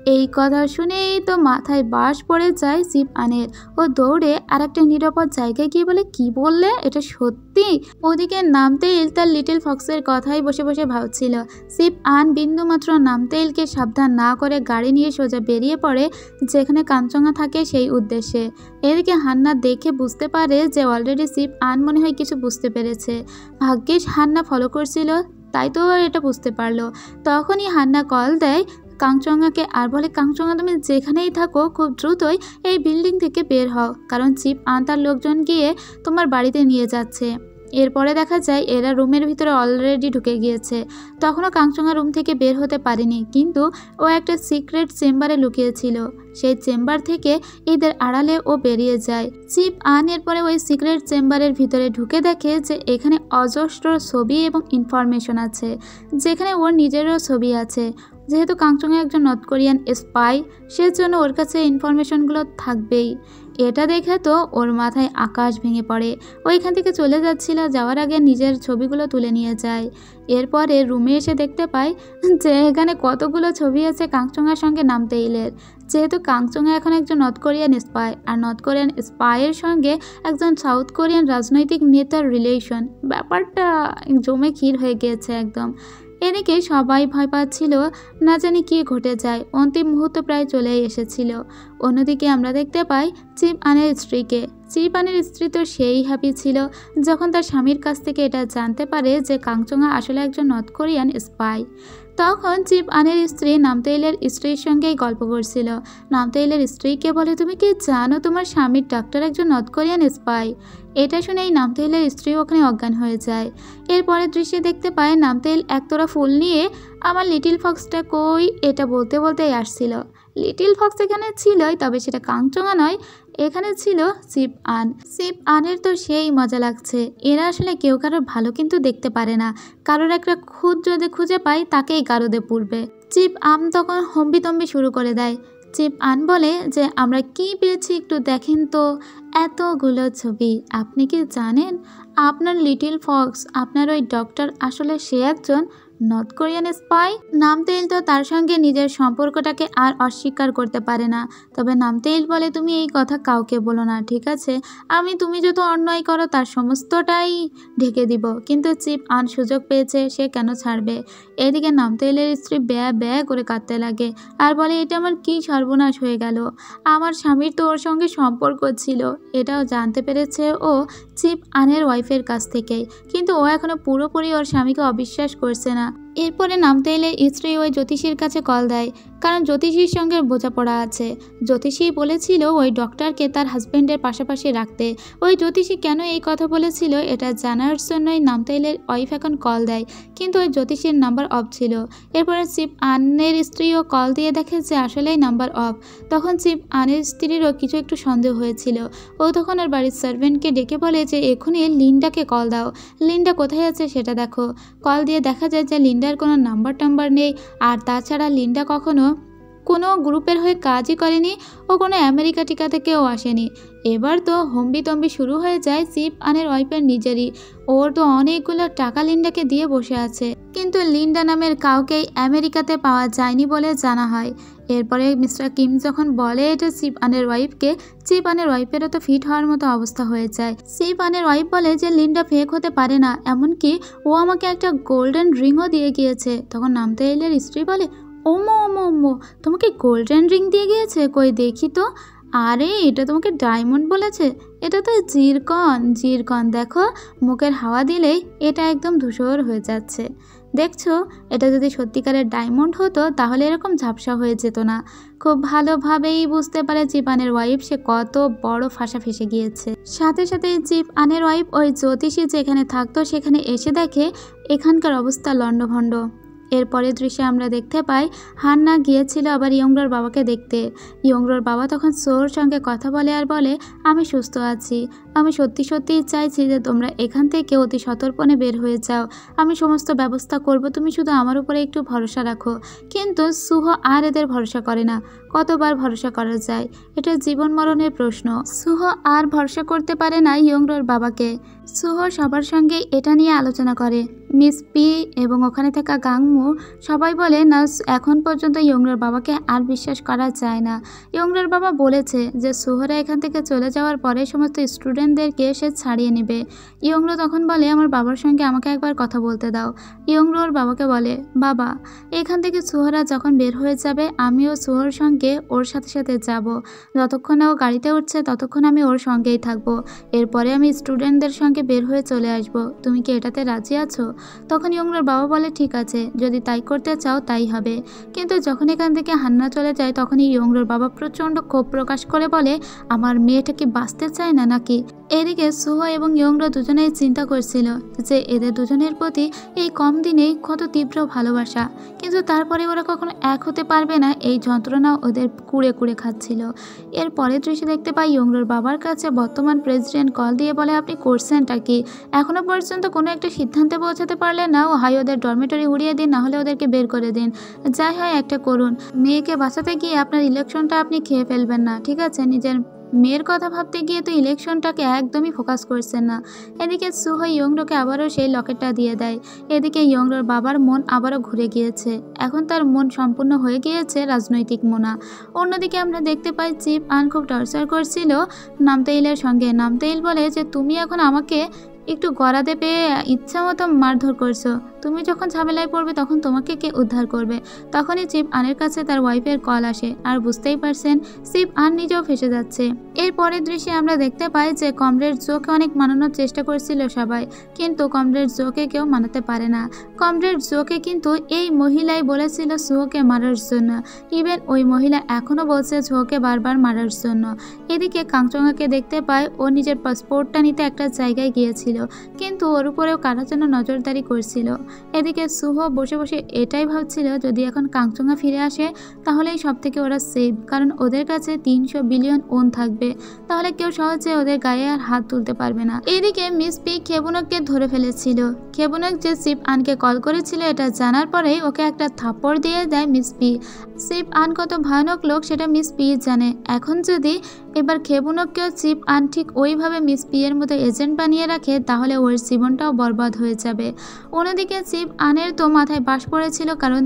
এই কথা শুনেই তো মাথায় বাস পড়ে যায় চিপ আনের। ও দৌড়ে আর একটা নিরাপদ জায়গায় গিয়ে বলে, কি বললে, এটা সত্যি? ওদিকে নামতেইল তার লিটল ফক্সের কথাই বসে বসে ভাবছিল। চিপ আন বিন্দুমাত্র নামতেইলকে সাবধান না করে গাড়ি নিয়ে সোজা বেরিয়ে পড়ে যেখানে কাঞ্চনা থাকে সেই উদ্দেশ্যে। এদিকে হান্না দেখে বুঝতে পারে যে অলরেডি চিপ আন মনে হয় কিছু বুঝতে পেরেছে। ভাগ্যিস হান্না ফলো করছিল, তাই তো এটা বুঝতে পারলো। তখনই হান্না কল দেয় কাঞ্চনাকে আর বলে, কাঞ্চনা তুমি যেখানেই থাকো খুব দ্রুতই এই বিল্ডিং থেকে বের হও, কারণ চিপ আন তার লোকজন গিয়ে তোমার বাড়িতে নিয়ে যাচ্ছে। এরপরে দেখা যায় এরা রুমের ভিতরে অলরেডি ঢুকে গিয়েছে। তখনও কাঞ্চনা রুম থেকে বের হতে পারেনি, কিন্তু ও একটা সিক্রেট চেম্বারে লুকিয়েছিল। সেই চেম্বার থেকে এদের আড়ালে ও বেরিয়ে যায়। চিপ আন এরপরে ওই সিক্রেট চেম্বারের ভিতরে ঢুকে দেখে যে এখানে অজস্র ছবি এবং ইনফরমেশন আছে, যেখানে ওর নিজেরও ছবি আছে। যেহেতু কাঞ্চনা একজন নর্থ কোরিয়ান স্পাই, সেজন্য ওর কাছে ইনফরমেশনগুলো থাকবেই। এটা দেখে তো ওর মাথায় আকাশ ভেঙে পড়ে। ওইখান থেকে চলে যাচ্ছিল, যাওয়ার আগে নিজের ছবিগুলো তুলে নিয়ে যায়। এরপরে রুমে এসে দেখতে পায় যে এখানে কতগুলো ছবি আছে কাঞ্চনার সঙ্গে নামতেইলের। যেহেতু কাঞ্চনা এখন একজন নর্থ কোরিয়ান স্পাই, আর নর্থ কোরিয়ান স্পাইয়ের সঙ্গে একজন সাউথ কোরিয়ান রাজনৈতিক নেতার রিলেশন, ব্যাপারটা জমে ক্ষীর হয়ে গিয়েছে একদম। এদিকে সবাই ভয় পাচ্ছিল, না জানি কি ঘটে যায়, অন্তিম মুহূর্ত প্রায় চলেই এসেছিল। অন্যদিকে আমরা দেখতে পাই চিপ আনের স্ত্রীকে। চিপ আনের স্ত্রী তো সেই হ্যাপি ছিল যখন তার স্বামীর কাছ থেকে এটা জানতে পারে যে কাঞ্চনা আসলে একজন নর্থ কোরিয়ান স্পাই। তখন চিপ আনের স্ত্রী নামতেইলের স্ত্রীর সঙ্গেই গল্প করছিল। নামতেইলের স্ত্রীকে বলে, তুমি কি জানো তোমার স্বামীর ডাক্তার একজন নর্থ কোরিয়ান স্পাই? এটা শুনেই নামতেইলের স্ত্রী ওখানে অজ্ঞান হয়ে যায়। এরপরের দৃশ্যে দেখতে পায় নামতেইল একতরা ফুল নিয়ে, আমার লিটিল ফক্সটা কই, এটা বলতে বলতেই আসছিল। লিটিল ফক্স এখানে ছিলই, তবে সেটা কাঞ্চনা নয়, এখানে ছিল চিপ আন। চিপ আনের তো সেই মজা লাগছে। এরা আসলে কেউ কারোর ভালো কিন্তু দেখতে পারে না, কারোর একটা খুঁত যদি খুঁজে পায় তাকেই গারদে পুরবে। চিপ আম তখন হম্বিতম্বি শুরু করে দেয়। চিপ আন বলে যে আমরা কি পেয়েছি একটু দেখেন তো, এতগুলো ছবি। আপনি কি জানেন আপনার লিটিল ফক্স, আপনার ওই ডক্টর আসলে সে একজন নর্থ কোরিয়ান স্পাই? নামতেইল তো তার সঙ্গে নিজের সম্পর্কটাকে আর অস্বীকার করতে পারে না। তবে নামতেইল বলে, তুমি এই কথা কাউকে বলো না, ঠিক আছে? তুমি যত অন্যায় করো তার সমস্তটাই ঢেকে দিব। কিন্তু চিপ আন সুযোগ পেয়েছে, সে কেন ছাড়বে? এদিকে নামতেইলের স্ত্রী ব্যা ব্যা করে কাঁদতে লাগে আর বলে, এটা আমার কি সর্বনাশ হয়ে গেল। আমার স্বামীর তো ওর সঙ্গে সম্পর্ক ছিল, এটাও জানতে পেরেছে ও চিপ আনের ওয়াইফের কাছ থেকেই, কিন্তু ও এখনো পুরোপুরি ওর স্বামীকে অবিশ্বাস করছে না। এরপরে নামতেইলের স্ত্রী ওই জ্যোতিষীর কাছে কল দেয়, কারণ জ্যোতিষীর সঙ্গে বোঝাপড়া আছে। জ্যোতিষী বলেছিল ওই ডক্টরকে তার হাজব্যান্ডের পাশাপাশি রাখতে। ওই জ্যোতিষী কেন এই কথা বলেছিল এটা জানার জন্যই নামতেইলের ওয়াইফ এখন কল দেয়, কিন্তু ওই জ্যোতিষীর নাম্বার অফ ছিল। এরপরে চিপ আনের স্ত্রীও কল দিয়ে দেখে যে আসলেই নাম্বার অফ। তখন চিপ আনের স্ত্রীরও কিছু একটু সন্দেহ হয়েছিল। ও তখন ওর বাড়ির সার্ভেন্টকে ডেকে বলে যে এখনই লিন্ডাকে কল দাও, লিন্ডা কোথায় আছে সেটা দেখো। কল দিয়ে দেখা যায় যে লিন্ডার কোনো নাম্বার টাম্বার নেই, আর তাছাড়া লিন্ডা কখনো কোনো গ্রুপের হয়ে কাজই করেনি, ও কোনো আমেরিকা টিকা থেকেও আসেনি। এবার তো হম্বিতম্বি শুরু হয়ে যায় চিপ আনের ওয়াইফের নিজেরই। ওর তো অনেকগুলো টাকা লিন্ডাকে দিয়ে বসে আছে, কিন্তু লিন্ডা নামের কাউকেই আমেরিকাতে পাওয়া যায়নি বলে জানা হয়। এরপরে মিস্টার কিম যখন বলে এটা চিপ আনের ওয়াইফকে, চিপ আনের ওয়াইফেরও তো ফিট হওয়ার মতো অবস্থা হয়ে যায়। চিপ আনের ওয়াইফ বলে যে লিন্ডা ফেক হতে পারে না, এমনকি ও আমাকে একটা গোল্ডেন রিংও দিয়ে গিয়েছে। তখন নামতেইলের স্ত্রী বলে, ওমো ওমো ওমো, তোমাকে গোল্ডেন রিং দিয়ে গিয়েছে, কই দেখি তো। আরে এটা তোমাকে ডায়মন্ড বলেছে, এটা তো জিরকন। জিরকন দেখো, মুখের হাওয়া দিলেই এটা একদম ধূসর হয়ে যাচ্ছে। দেখছো, এটা যদি সত্যিকারের ডায়মন্ড হতো তাহলে এরকম ঝাপসা হয়ে যেত না। খুব ভালোভাবেই বুঝতে পারে চিপ আনের ওয়াইফ সে কত বড় ফাঁসা ফেসে গিয়েছে। সাথে সাথে চিপ আনের ওয়াইফ ওই জ্যোতিষী যেখানে থাকতো সেখানে এসে দেখে এখানকার অবস্থা লণ্ডভণ্ড। এরপরের দৃশ্যে আমরা দেখতে পাই হান্না গিয়েছিল আবার ইয়ংরোর বাবাকে দেখতে। ইয়ংরোর বাবা তখন সোর সঙ্গে কথা বলে আর বলে, আমি সুস্থ আছি, আমি সত্যি সত্যিই চাইছি যে তোমরা এখান থেকে অতি সতর্পণে বের হয়ে যাও। আমি সমস্ত ব্যবস্থা করব, তুমি শুধু আমার উপরে একটু ভরসা রাখো। কিন্তু সুহ আর এদের ভরসা করে না। কতবার ভরসা করা যায়? এটা জীবন মরণের প্রশ্ন। সুহ আর ভরসা করতে পারে না ইয়ংরোর বাবাকে। সুহ সবার সঙ্গে এটা নিয়ে আলোচনা করে। মিস পি এবং ওখানে থাকা গাংমু সবাই বলে না, এখন পর্যন্ত ইয়ংরোর বাবাকে আর বিশ্বাস করা যায় না। ইয়ংরোর বাবা বলেছে যে সুহরা এখান থেকে চলে যাওয়ার পরে সমস্ত স্টুডেন্টদেরকে সে ছাড়িয়ে নেবে। ইয়ংরো তখন বলে আমার বাবার সঙ্গে আমাকে একবার কথা বলতে দাও। ইয়ংরোর বাবাকে বলে, বাবা এখান থেকে সুহরা যখন বের হয়ে যাবে আমিও সুহর সঙ্গে ওর সাথে সাথে যাব। যতক্ষণ না ও গাড়িতে উঠছে ততক্ষণ আমি ওর সঙ্গেই থাকবো। এরপরে আমি স্টুডেন্টদের সঙ্গে বের হয়ে চলে আসব। তুমি কি এটাতে রাজি আছো? তখন ইয়ংরোর বাবা বলে ঠিক আছে, যদি তাই করতে চাও তাই হবে। কিন্তু যখন এখান থেকে হান্না চলে যায় তখনই ইয়ংরোর বাবা প্রচণ্ড ক্ষোভ প্রকাশ করে বলে, আমার মেয়েটা কি বাঁচতে চায় না নাকি? এদিকে সুহ এবং ইয়ংরো দুজনেই চিন্তা করছিল যে এদের দুজনের প্রতি এই কম দিনেই কত তীব্র ভালোবাসা, কিন্তু তারপরে ওরা কখনো এক হতে পারবে না, এই যন্ত্রণা ওদের কুড়ে কুড়ে খাচ্ছিল। এর পরের দৃশ্যে দেখতে পাই ইয়ংরোর বাবার কাছে বর্তমান প্রেসিডেন্ট কল দিয়ে বলে, আপনি করছেনটা কি? এখনো পর্যন্ত কোনো একটা সিদ্ধান্তে পৌঁছাতে পারলে না? ও হয় ওদের ডরমেটরি উড়িয়ে দিন, না হলে ওদেরকে বের করে দিন। যাই হয় একটা করুন। মেয়েকে বাঁচাতে গিয়ে আপনার ইলেকশনটা আপনি খেয়ে ফেলবেন না, ঠিক আছে? নিজের মেয়ের কথা ভাবতে গিয়ে তো ইলেকশনটাকে একদমই ফোকাস করছেন না। এদিকে সুহ ইয়ংরোকে আবারও সেই লকেটটা দিয়ে দেয়। এদিকে ইয়ংরোর বাবার মন আবারও ঘুরে গিয়েছে। এখন তার মন সম্পূর্ণ হয়ে গিয়েছে রাজনৈতিক মোনা। অন্যদিকে আমরা দেখতে পাই চিপ আন খুব টর্চার করছিল নামতেইলের সঙ্গে। নামতেইল বলে যে তুমি এখন আমাকে একটু গড়াতে পেয়ে ইচ্ছা মতো মারধর করছো। তুমি যখন ঝামেলায় পড়বে তখন তোমাকে কে উদ্ধার করবে? তখনই চিপ আনের কাছে তার ওয়াইফের কল আসে। আর বুঝতেই পারছেন চিপ আন নিজেও ফেসে যাচ্ছে। এর পরের দৃশ্যে আমরা দেখতে পাই যে কমরেড জোকে অনেক মানানোর চেষ্টা করছিল সবাই, কিন্তু কমরেড জোকে কেউ মানাতে পারে না। কমরেড জোকে কিন্তু এই মহিলাই বলেছিল সুহকে মারার জন্য। ইভেন ওই মহিলা এখনও বলছে সুহকে বারবার মারার জন্য। এদিকে কাংচঙ্গাকে দেখতে পায় ও নিজের পাসপোর্টটা নিতে একটা জায়গায় গিয়েছিল, কিন্তু ওর উপরেও কারা যেন নজরদারি করছিল। এদিকে সুহ বসে বসে এটাই ভাবছিল যদি এখন কাংচঙ্গা ফিরে আসে তাহলেই সব থেকে ওরা সেভ, কারণ ওদের কাছে 300 বিলিয়ন ওন থাকবে, তাহলে কেউ সহজে ওদের গায়ে আর হাত তুলতে পারবে না। এদিকে মিস পি খেবুনককে ধরে ফেলেছিল। খেবুনক যে সিপ আনকে কল করেছিল এটা জানার পরেই ওকে একটা থাপ্পড় দিয়ে দেয় মিস পি। সিপ আন কত ভয়ানক লোক সেটা মিস পি জানে। এখন যদি এবার খেবুনককেও চিপ আন ঠিক ওইভাবে মিস পি এর মতো এজেন্ট বানিয়ে রাখে তাহলে ওর জীবনটাও বরবাদ হয়ে যাবে। অন্যদিকে চিপ আনের তো মাথায় বাস পড়েছিল, কারণ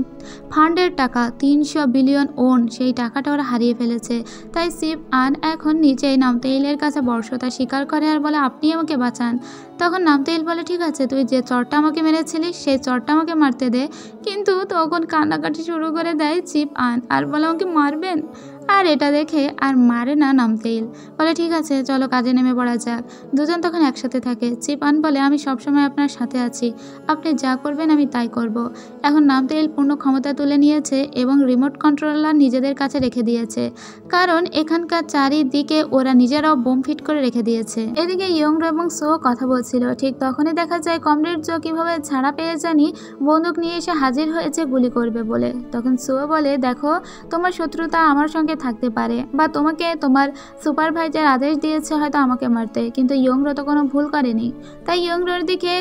ফান্ডের টাকা 300 বিলিয়ন ওন, সেই টাকাটা ওরা হারিয়ে ফেলেছে। তাই চিপ আন এখন নিজেই নামতেইলের কাছে বর্ষতা স্বীকার করে আর বলে আপনি আমাকে বাঁচান। তখন নামতেইল বলে ঠিক আছে, তুই যে চরটা আমাকে মেরেছিলিস সেই চরটা আমাকে মারতে দে। কিন্তু তখন কান্নাকাটি শুরু করে দেয় চিপ আন আর বলে আমাকে মারবেন। আর এটা দেখে আর মারে না নামতেইল, বলে ঠিক আছে চলো কাজে নেমে পড়া যাক। দুজন তখন একসাথে থাকে। চিপ আন বলে আমি সবসময় আপনার সাথে আছি, আপনি যা করবেন আমি তাই করব। এখন নামতেইল পূর্ণ ক্ষমতা তুলে নিয়েছে এবং রিমোট কন্ট্রোলার নিজেদের কাছে রেখে দিয়েছে, কারণ এখানকার চারিদিকে ওরা নিজেরাও বোম ফিট করে রেখে দিয়েছে। এদিকে ইয়ংরো এবং সো কথা বলছিল, ঠিক তখনই দেখা যায় কমরেড জো কিভাবে ছাড়া পেয়ে জানি বন্দুক নিয়ে এসে হাজির হয়েছে গুলি করবে বলে। তখন সো বলে দেখো তোমার শত্রুতা আমার সঙ্গে থাকতে পারে, বা তোমাকে তোমার সুপারভাইজার আদেশ দিয়েছে হয়তো আমাকে মারতে, কিন্তু ইয়ংরো তো কোনো ভুল করেনি, তাই ইয়ংরোর দিকে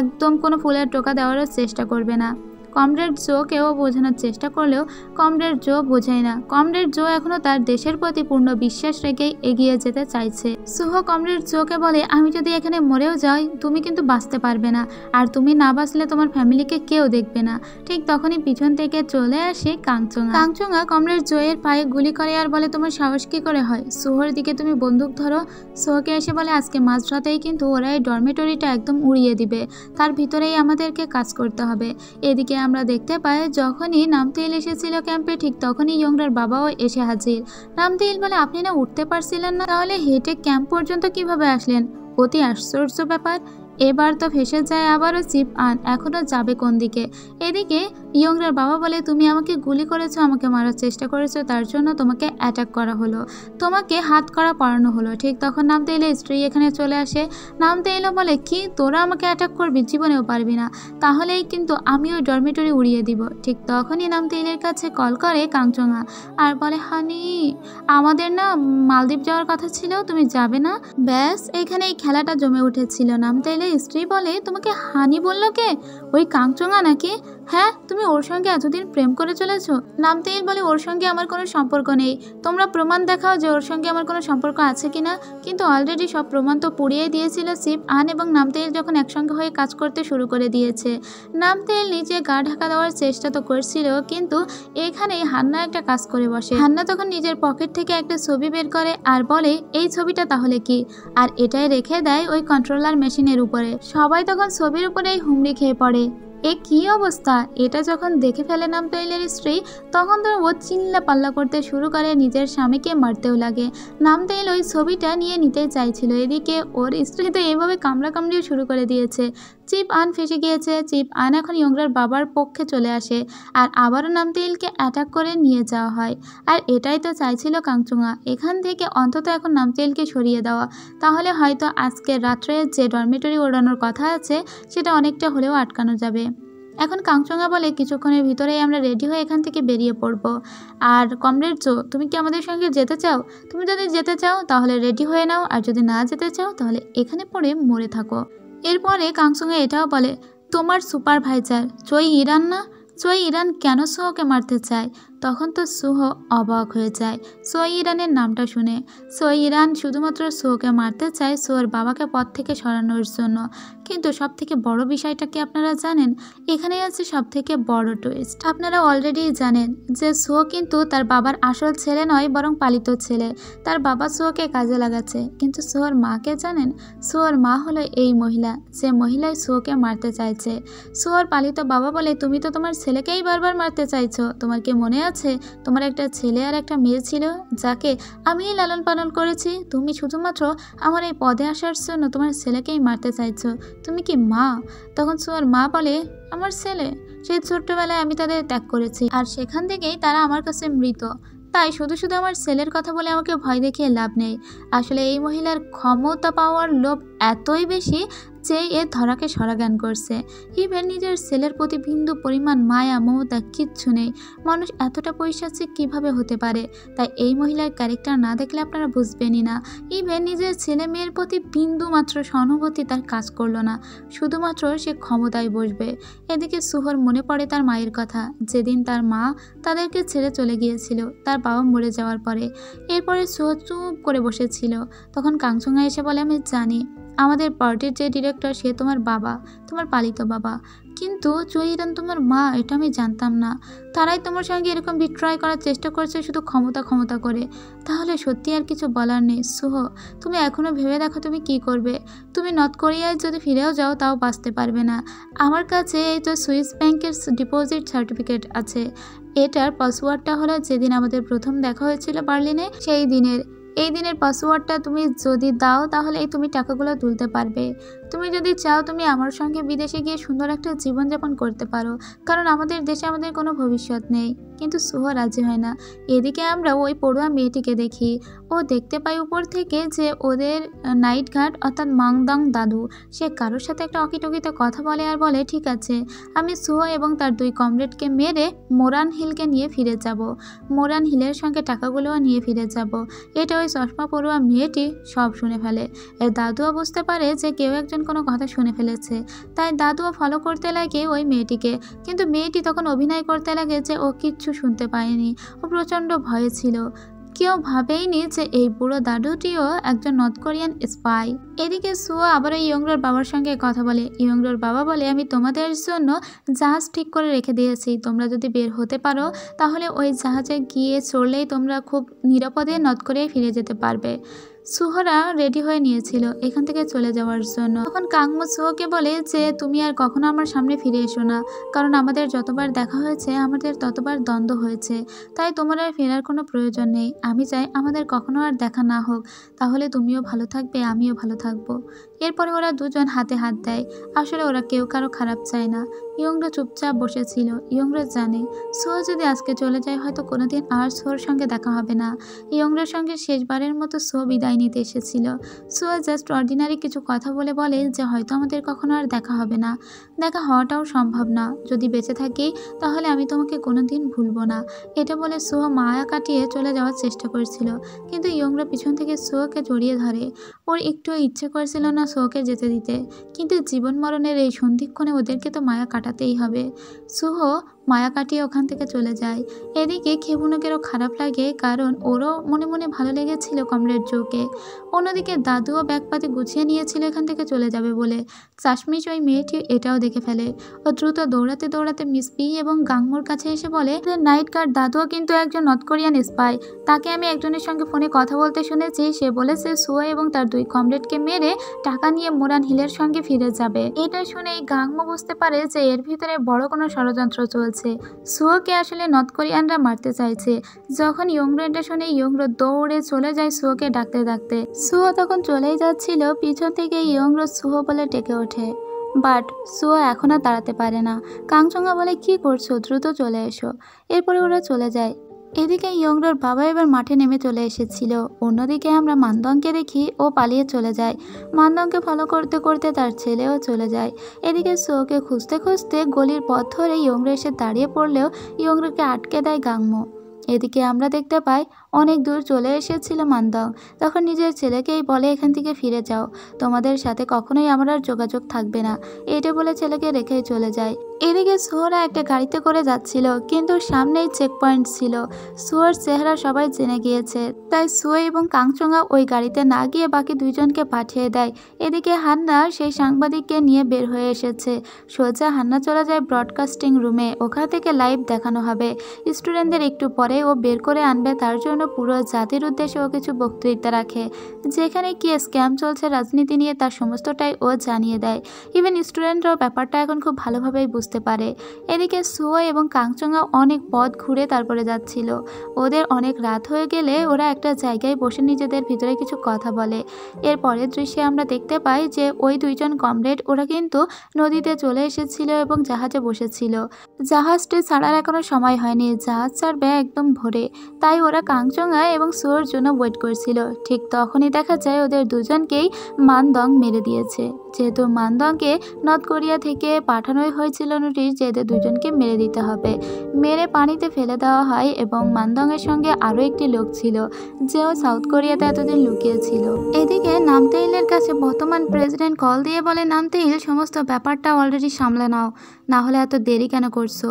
একদম কোনো ফুলের টোকা দেওয়ারও চেষ্টা করবে না। কমরেড জোকেও বোঝানোর চেষ্টা করলেও কমরেড জো বোঝায় না। কমরেড জো এখনও তার দেশের প্রতি পূর্ণ বিশ্বাস রেখেই এগিয়ে যেতে চাইছে। সুহ কমরেড জোকে বলে আমি যদি এখানে মরেও যাই তুমি কিন্তু বাঁচতে পারবে না, আর তুমি না বাঁচলে তোমার ফ্যামিলিকে কেউ দেখবে না। ঠিক তখনই পিছন থেকে চলে আসে কাংচঙ্গা। কাংচঙ্গা কমরেড জোয়ের পায়ে গুলি করে আর বলে তোমার সাহস কি করে হয় সুহর দিকে তুমি বন্দুক ধরো। সুহকে এসে বলে আজকে মাঝরাতেই কিন্তু ওরা এই ডরমেটরিটা একদম উড়িয়ে দিবে, তার ভিতরেই আমাদেরকে কাজ করতে হবে। এদিকে আমরা দেখতে পাই যখনই নামতেইল এসেছিল ক্যাম্পে ঠিক তখনই ইয়ংরার বাবাও এসে হাজির। নামতেইল বলে আপনি না উঠতে পারছিলেন না, তাহলে হেঁটে ক্যাম্প পর্যন্ত কিভাবে আসলেন? অতি আশ্চর্য ব্যাপার। এবার তো ফেসে যায় আবারও চিপ আন, এখনও যাবে কোন দিকে? এদিকে ইয়ংরার বাবা বলে তুমি আমাকে গুলি করেছো, আমাকে মারার চেষ্টা করেছো, তার জন্য তোমাকে অ্যাটাক করা হলো, তোমাকে হাত করা পড়ানো হলো। ঠিক তখন নামতেইলের স্ত্রী এখানে চলে আসে। নামতেইল বলে কি তোরা আমাকে অ্যাটাক করবি, জীবনেও পারবি না, তাহলেই কিন্তু আমি ওই ডরমিটরি উড়িয়ে দিব। ঠিক তখনই নামতেইলের কাছে কল করে কাঞ্চনা আর বলে হানি আমাদের না মালদ্বীপ যাওয়ার কথা ছিল, তুমি যাবে না? ব্যাস এখানে এই খেলাটা জমে উঠেছিল। নামতেইলের স্ত্রী বলে তোমাকে হানি বললো কে, ওই কাঞ্চনা নাকি? হ্যাঁ, তুমি ওর সঙ্গে এতদিন প্রেম করে চলেছো? নামতেইল বলে ওর সঙ্গে আমার কোনো সম্পর্ক নেই, তোমরা প্রমাণ দেখাও যে ওর সঙ্গে আমার কোনো সম্পর্ক আছে কিনা। কিন্তু অলরেডি সব প্রমাণ তো পুড়িয়ে দিয়েছিল সিপ আন এবং নামতেইল যখন একসঙ্গে হয়ে কাজ করতে শুরু করে দিয়েছে। নামতেইল নিজে গা ঢাকা দেওয়ার চেষ্টা তো করছিল, কিন্তু এখানেই হান্না একটা কাজ করে বসে। হান্না তখন নিজের পকেট থেকে একটা ছবি বের করে আর বলে এই ছবিটা তাহলে কি, আর এটাই রেখে দেয় ওই কন্ট্রোলার মেশিনের উপরে। সবাই তখন ছবির উপরেই হুমড়ি খেয়ে পড়ে, এ কি অবস্থা। এটা যখন দেখে ফেলে নামতেইলের স্ত্রী তখন তো ও চিল্লা পাল্লা করতে শুরু করে, নিজের স্বামীকে মারতেও লাগে। নামতেইল ওই ছবিটা নিয়ে নিতে চাইছিল, এদিকে ওর স্ত্রী তো এইভাবে কামড়াকামড়িও শুরু করে দিয়েছে। চিপ আন ফেসে গিয়েছে। চিপ আন এখন ইয়ংরার বাবার পক্ষে চলে আসে আর আবারও নামতেইলকে অ্যাটাক করে নিয়ে যাওয়া হয়। আর এটাই তো চাইছিল কাঞ্চনা, এখান থেকে অন্তত এখন নামতেইলকে সরিয়ে দেওয়া, তাহলে হয়তো আজকে রাত্রে যে ডরমিটরি ওড়ানোর কথা আছে সেটা অনেকটা হলেও আটকানো যাবে। এখন কাঞ্চনা বলে কিছুক্ষণের ভিতরেই আমরা রেডি হয়ে এখান থেকে বেরিয়ে পড়ব। আর কমরেড জো, তুমি কি আমাদের সঙ্গে যেতে চাও? তুমি যদি যেতে চাও তাহলে রেডি হয়ে নাও, আর যদি না যেতে চাও তাহলে এখানে পড়ে মরে থাকো। এরপরে কাঞ্চনা এটাও বলে তোমার সুপারভাইজার চই ইরান না, চই ইরান কেন সুহোকে মারতে চায়? তখন তো সুহো অবাক হয়ে যায় চই ইরানের নামটা শুনে। চই ইরান শুধুমাত্র সুহোকে মারতে চায় সুহোর বাবাকে পথ থেকে সরানোর জন্য। কিন্তু সব থেকে বড় বিষয়টা কি আপনারা জানেন? এখানে আছে সব থেকে বড় টুইস্ট। আপনারা অলরেডি জানেন যে সুহো কিন্তু তার বাবার আসল ছেলে নয়, বরং পালিত ছেলে। তার বাবা সুহোকে কাজে লাগাচ্ছে, কিন্তু সুহোর মাকে জানেন? সুহোর মা হলো এই মহিলা, যে মহিলাই সুহোকে মারতে চাইছে। সুহোর পালিত বাবা বলে তুমি তো তোমার ছেলেকেই বারবার মারতে চাইছো, তোমার কি মনে আছে তোমার একটা ছেলে আর একটা মেয়ে ছিল যাকে আমিই লালন পালন করেছি, তুমি শুধুমাত্র আমার এই পদে আসার জন্য তোমার ছেলেকেই মারতে চাইছো, তুমি কি মা? তখন সুহোর মা বলে আমার ছেলে, সেই ছোট্টবেলায় আমি তাদের ত্যাগ করেছি আর সেখান থেকেই তারা আমার কাছে মৃত, তাই শুধু শুধু আমার ছেলের কথা বলে আমাকে ভয় দেখিয়ে লাভ নেই। আসলে এই মহিলার ক্ষমতা পাওয়ার লোভ এতই বেশি যে এ ধরাকে সরাজ্ঞান করছে। ইভেন নিজের ছেলের প্রতি বিন্দু পরিমাণ মায়া মমতা কিচ্ছু নেই। মানুষ এতটা পৈশাচিক কিভাবে হতে পারে? তাই এই মহিলার ক্যারেক্টার না দেখলে আপনারা বুঝবেনই না। ইভেন নিজের ছেলে মেয়ের প্রতি বিন্দু মাত্র সহানুভূতি তার কাজ করলো না, শুধুমাত্র সে ক্ষমতায় বসবে। এদিকে সুহর মনে পড়ে তার মায়ের কথা, যেদিন তার মা তাদেরকে ছেড়ে চলে গিয়েছিল তার বাবা মরে যাওয়ার পরে। এরপরে সুহর চুপ করে বসেছিল। তখন কাঞ্চনা এসে বলে আমি জানি আমাদের পার্টির যে ডিরেক্টর সে তোমার বাবা, তোমার পালিত বাবা, কিন্তু চই ইরান তোমার মা, এটা আমি জানতাম না। তারাই তোমার সঙ্গে এরকম বিট্রয় করার চেষ্টা করছে শুধু ক্ষমতা ক্ষমতা করে। তাহলে সত্যি আর কিছু বলার নেই সুহো, তুমি এখনও ভেবে দেখো তুমি কি করবে। তুমি নর্থ কোরিয়ায় যদি ফিরেও যাও তাও বাঁচতে পারবে না। আমার কাছে এই তো সুইস ব্যাংকের ডিপোজিট সার্টিফিকেট আছে, এটার পাসওয়ার্ডটা হলো যেদিন আমাদের প্রথম দেখা হয়েছিল বার্লিনে সেই দিনের। এই দিনের পাসওয়ার্ডটা তুমি যদি দাও তাহলেই তুমি টাকাগুলো তুলতে পারবে। তুমি যদি চাও তুমি আমার সঙ্গে বিদেশে গিয়ে সুন্দর একটা জীবনযাপন করতে পারো, কারণ আমাদের দেশে আমাদের কোনো ভবিষ্যৎ নেই। কিন্তু সুহো রাজি হয় না। এদিকে আমরা ওই পড়ুয়া মেয়েটিকে দেখি, ও দেখতে পাই উপর থেকে যে ওদের নাইট গার্ড অর্থাৎ মাংদং দাদু, সে কারোর সাথে একটা অকিটকিতে কথা বলে আর বলে ঠিক আছে আমি সুহো এবং তার দুই কমরেডকে মেরে মোরান হিলকে নিয়ে ফিরে যাব, মোরান হিলের সঙ্গে টাকাগুলোও নিয়ে ফিরে যাব। এটা ওই চশমা পড়ুয়া মেয়েটি সব শুনে ফেলে। এর দাদুও বুঝতে পারে যে কেউ একজন কোনো কথা শুনে ফেলেছে, তাই দাদুও ফলো করতে লাগে ওই মেয়েটিকে। কিন্তু মেয়েটি তখন অভিনয় করতে লাগে যে ও কিচ্ছু শুনতে পায়নি, ও প্রচণ্ড ভয়ে ছিল। কেউ ভাবেইনি যে এই বুড়ো দাদুটিও একজন নর্থ কোরিয়ান স্পাই। এদিকে সুহো আবারও ইয়ংরোর বাবার সঙ্গে কথা বলে। ইয়ংরোর বাবা বলে আমি তোমাদের জন্য জাহাজ ঠিক করে রেখে দিয়েছি, তোমরা যদি বের হতে পারো তাহলে ওই জাহাজে গিয়ে চড়লেই তোমরা খুব নিরাপদে নর্থ কোরিয়ায় ফিরে যেতে পারবে। সুহরা রেডি হয়ে নিয়েছিল এখান থেকে চলে যাওয়ার জন্য। তখন কাংমু সুহোকে বলে যে তুমি আর কখনো আমার সামনে ফিরে এসো না, কারণ আমাদের যতবার দেখা হয়েছে আমাদের ততবার দ্বন্দ্ব হয়েছে, তাই তোমার আর ফেরার কোনো প্রয়োজন নেই। আমি চাই আমাদের কখনো আর দেখা না হোক, তাহলে তুমিও ভালো থাকবে আমিও ভালো থাকবো। এরপরে ওরা দুজন হাতে হাত দেয়। আসলে ওরা কেউ কারো খারাপ চায় না। ইয়ংরা চুপচাপ বসেছিল। ইয়ংরা জানে সুহো যদি আজকে চলে যায় হয়তো কোনোদিন আর সুহোর সঙ্গে দেখা হবে না। ইয়ংরার সঙ্গে শেষবারের মতো সুহো বিদায় নিতে এসেছিল। সুহো জাস্ট অর্ডিনারি কিছু কথা বলে যে হয়তো আমাদের কখনো আর দেখা হবে না, দেখা হওয়াটাও সম্ভব না। যদি বেঁচে থাকি তাহলে আমি তোমাকে কোনোদিন ভুলবো না। এটা বলে সুহো মায়া কাটিয়ে চলে যাওয়ার চেষ্টা করেছিল, কিন্তু ইয়ংরা পিছন থেকে সুহোকে জড়িয়ে ধরে। ওর একটু ইচ্ছে করেছিল না সুহোকে যেতে দিতে, কিন্তু জীবন মরণের এই সন্ধিক্ষণে ওদেরকে তো মায়া কাটাতেই হবে। সুহো মায়া কাটিয়ে ওখান থেকে চলে যায়। এদিকে খেবুনকেরও খারাপ লাগে, কারণ ওরও মনে মনে ভালো লেগেছিল কমরেড জোকে। অন্যদিকে দাদুও ব্যাগপাতে গুছিয়ে নিয়েছিল এখান থেকে চলে যাবে বলে। চাশমিশ ওই মেয়েটি এটাও দেখে ফেলে। ও দ্রুত দৌড়াতে দৌড়াতে মিস পি এবং গাংমোর কাছে এসে বলে, নাইট গার্ড দাদুও কিন্তু একজন নর্থ কোরিয়ান স্পাই। তাকে আমি একজনের সঙ্গে ফোনে কথা বলতে শুনেছি। সে বলেছে সুহো এবং তার 2 কমরেডকে মেরে টাকা নিয়ে মোরান হিলের সঙ্গে ফিরে যাবে। এটা শুনেই গাংমো বুঝতে পারে যে এর ভিতরে বড় কোনো ষড়যন্ত্র চলছে। সুহোকে আসলে নর্থ কোরিয়ানরা মারতে চাইছে। যখন ইয়ংরো এটা শুনে ইয়ংরো দৌড়ে চলে যায় সুহোকে ডাকতে ডাকতে। সুহো তখন চলেই যাচ্ছিল, পিছন থেকে ইয়ংরো সুহো বলে ডেকে ওঠে, বাট সুহো এখন আর দাঁড়াতে পারে না। কাংচঙ্গা বলে, কি করছো, দ্রুত চলে এসো। এরপরে ওরা চলে যায়। এদিকে ইয়ংরোর বাবা এবার মাঠে নেমে চলে এসেছিল। অন্যদিকে আমরা মানদংকে দেখি ও পালিয়ে চলে যায়। মানদংকে ফলো করতে করতে তার ছেলেও চলে যায়। এদিকে সুহোকে খুঁজতে খুঁজতে গলির পথ ধরে ইয়ংরো এসে দাঁড়িয়ে পড়লেও ইয়ংরোকে আটকে দেয় গাংমো। এদিকে আমরা দেখতে পাই অনেক দূর চলে এসেছিল মানদং। তখন নিজের ছেলেকেই বলে, এখান থেকে ফিরে যাও, তোমাদের সাথে কখনোই আমার আর যোগাযোগ থাকবে না। এটা বলে ছেলেকে রেখেই চলে যায়। এদিকে সুহোরা একটা গাড়িতে করে যাচ্ছিল, কিন্তু সামনেই চেক পয়েন্ট ছিল। সুহোর চেহারা সবাই জেনে গিয়েছে, তাই সুহো এবং কাংচঙ্গা ওই গাড়িতে না গিয়ে বাকি 2 জনকে পাঠিয়ে দেয়। এদিকে হান্না সেই সাংবাদিককে নিয়ে বের হয়ে এসেছে। সোজা হান্না চলে যায় ব্রডকাস্টিং রুমে। ওখান থেকে লাইভ দেখানো হবে। স্টুডেন্টদের একটু পরে ও বের করে আনবে, তার জন্য পুরো জাতির উদ্দেশ্যে ও কিছু বক্তৃতা রাখে, যেখানে কি স্ক্যাম চলছে রাজনীতি নিয়ে তার সমস্তটাই ও জানিয়ে দেয়। ইভেন স্টুডেন্টরাও ব্যাপারটা এখন খুব ভালোভাবেই বুঝতে পারে। এদিকে সুহো এবং কাংচঙ্গা অনেক পথ ঘুরে তারপরে যাচ্ছিল। ওদের অনেক রাত হয়ে গেলে ওরা একটা জায়গায় বসে নিজেদের ভিতরে কিছু কথা বলে। এর পরের দৃশ্যে আমরা দেখতে পাই যে ওই 2 জন কমরেড ওরা কিন্তু নদীতে চলে এসেছিল এবং জাহাজে বসেছিল। জাহাজটি ছাড়ার এখনো সময় হয়নি, জাহাজ ছাড়বে একদম ভোরে, তাই ওরা কাংচঙ্গা এবং সুহোর জন্য ওয়েট করছিল। ঠিক তখনই দেখা যায় ওদের 2 জনকেই মানদং মেরে দিয়েছে। যেহেতু মানদংকে নর্থ কোরিয়া থেকে পাঠানোই হয়েছিল নোটিশ যে এদের 2 জনকে মেরে দিতে হবে। মেরে পানিতে ফেলে দেওয়া হয় এবং মানদংয়ের সঙ্গে আরও একটি লোক ছিল, যেও সাউথ কোরিয়াতে এতদিন লুকিয়েছিল। এদিকে নামতেইলের কাছে বর্তমান প্রেসিডেন্ট কল দিয়ে বলে, নামতেইল সমস্ত ব্যাপারটা অলরেডি সামলে নাও, না হলে এত দেরি কেন করছো।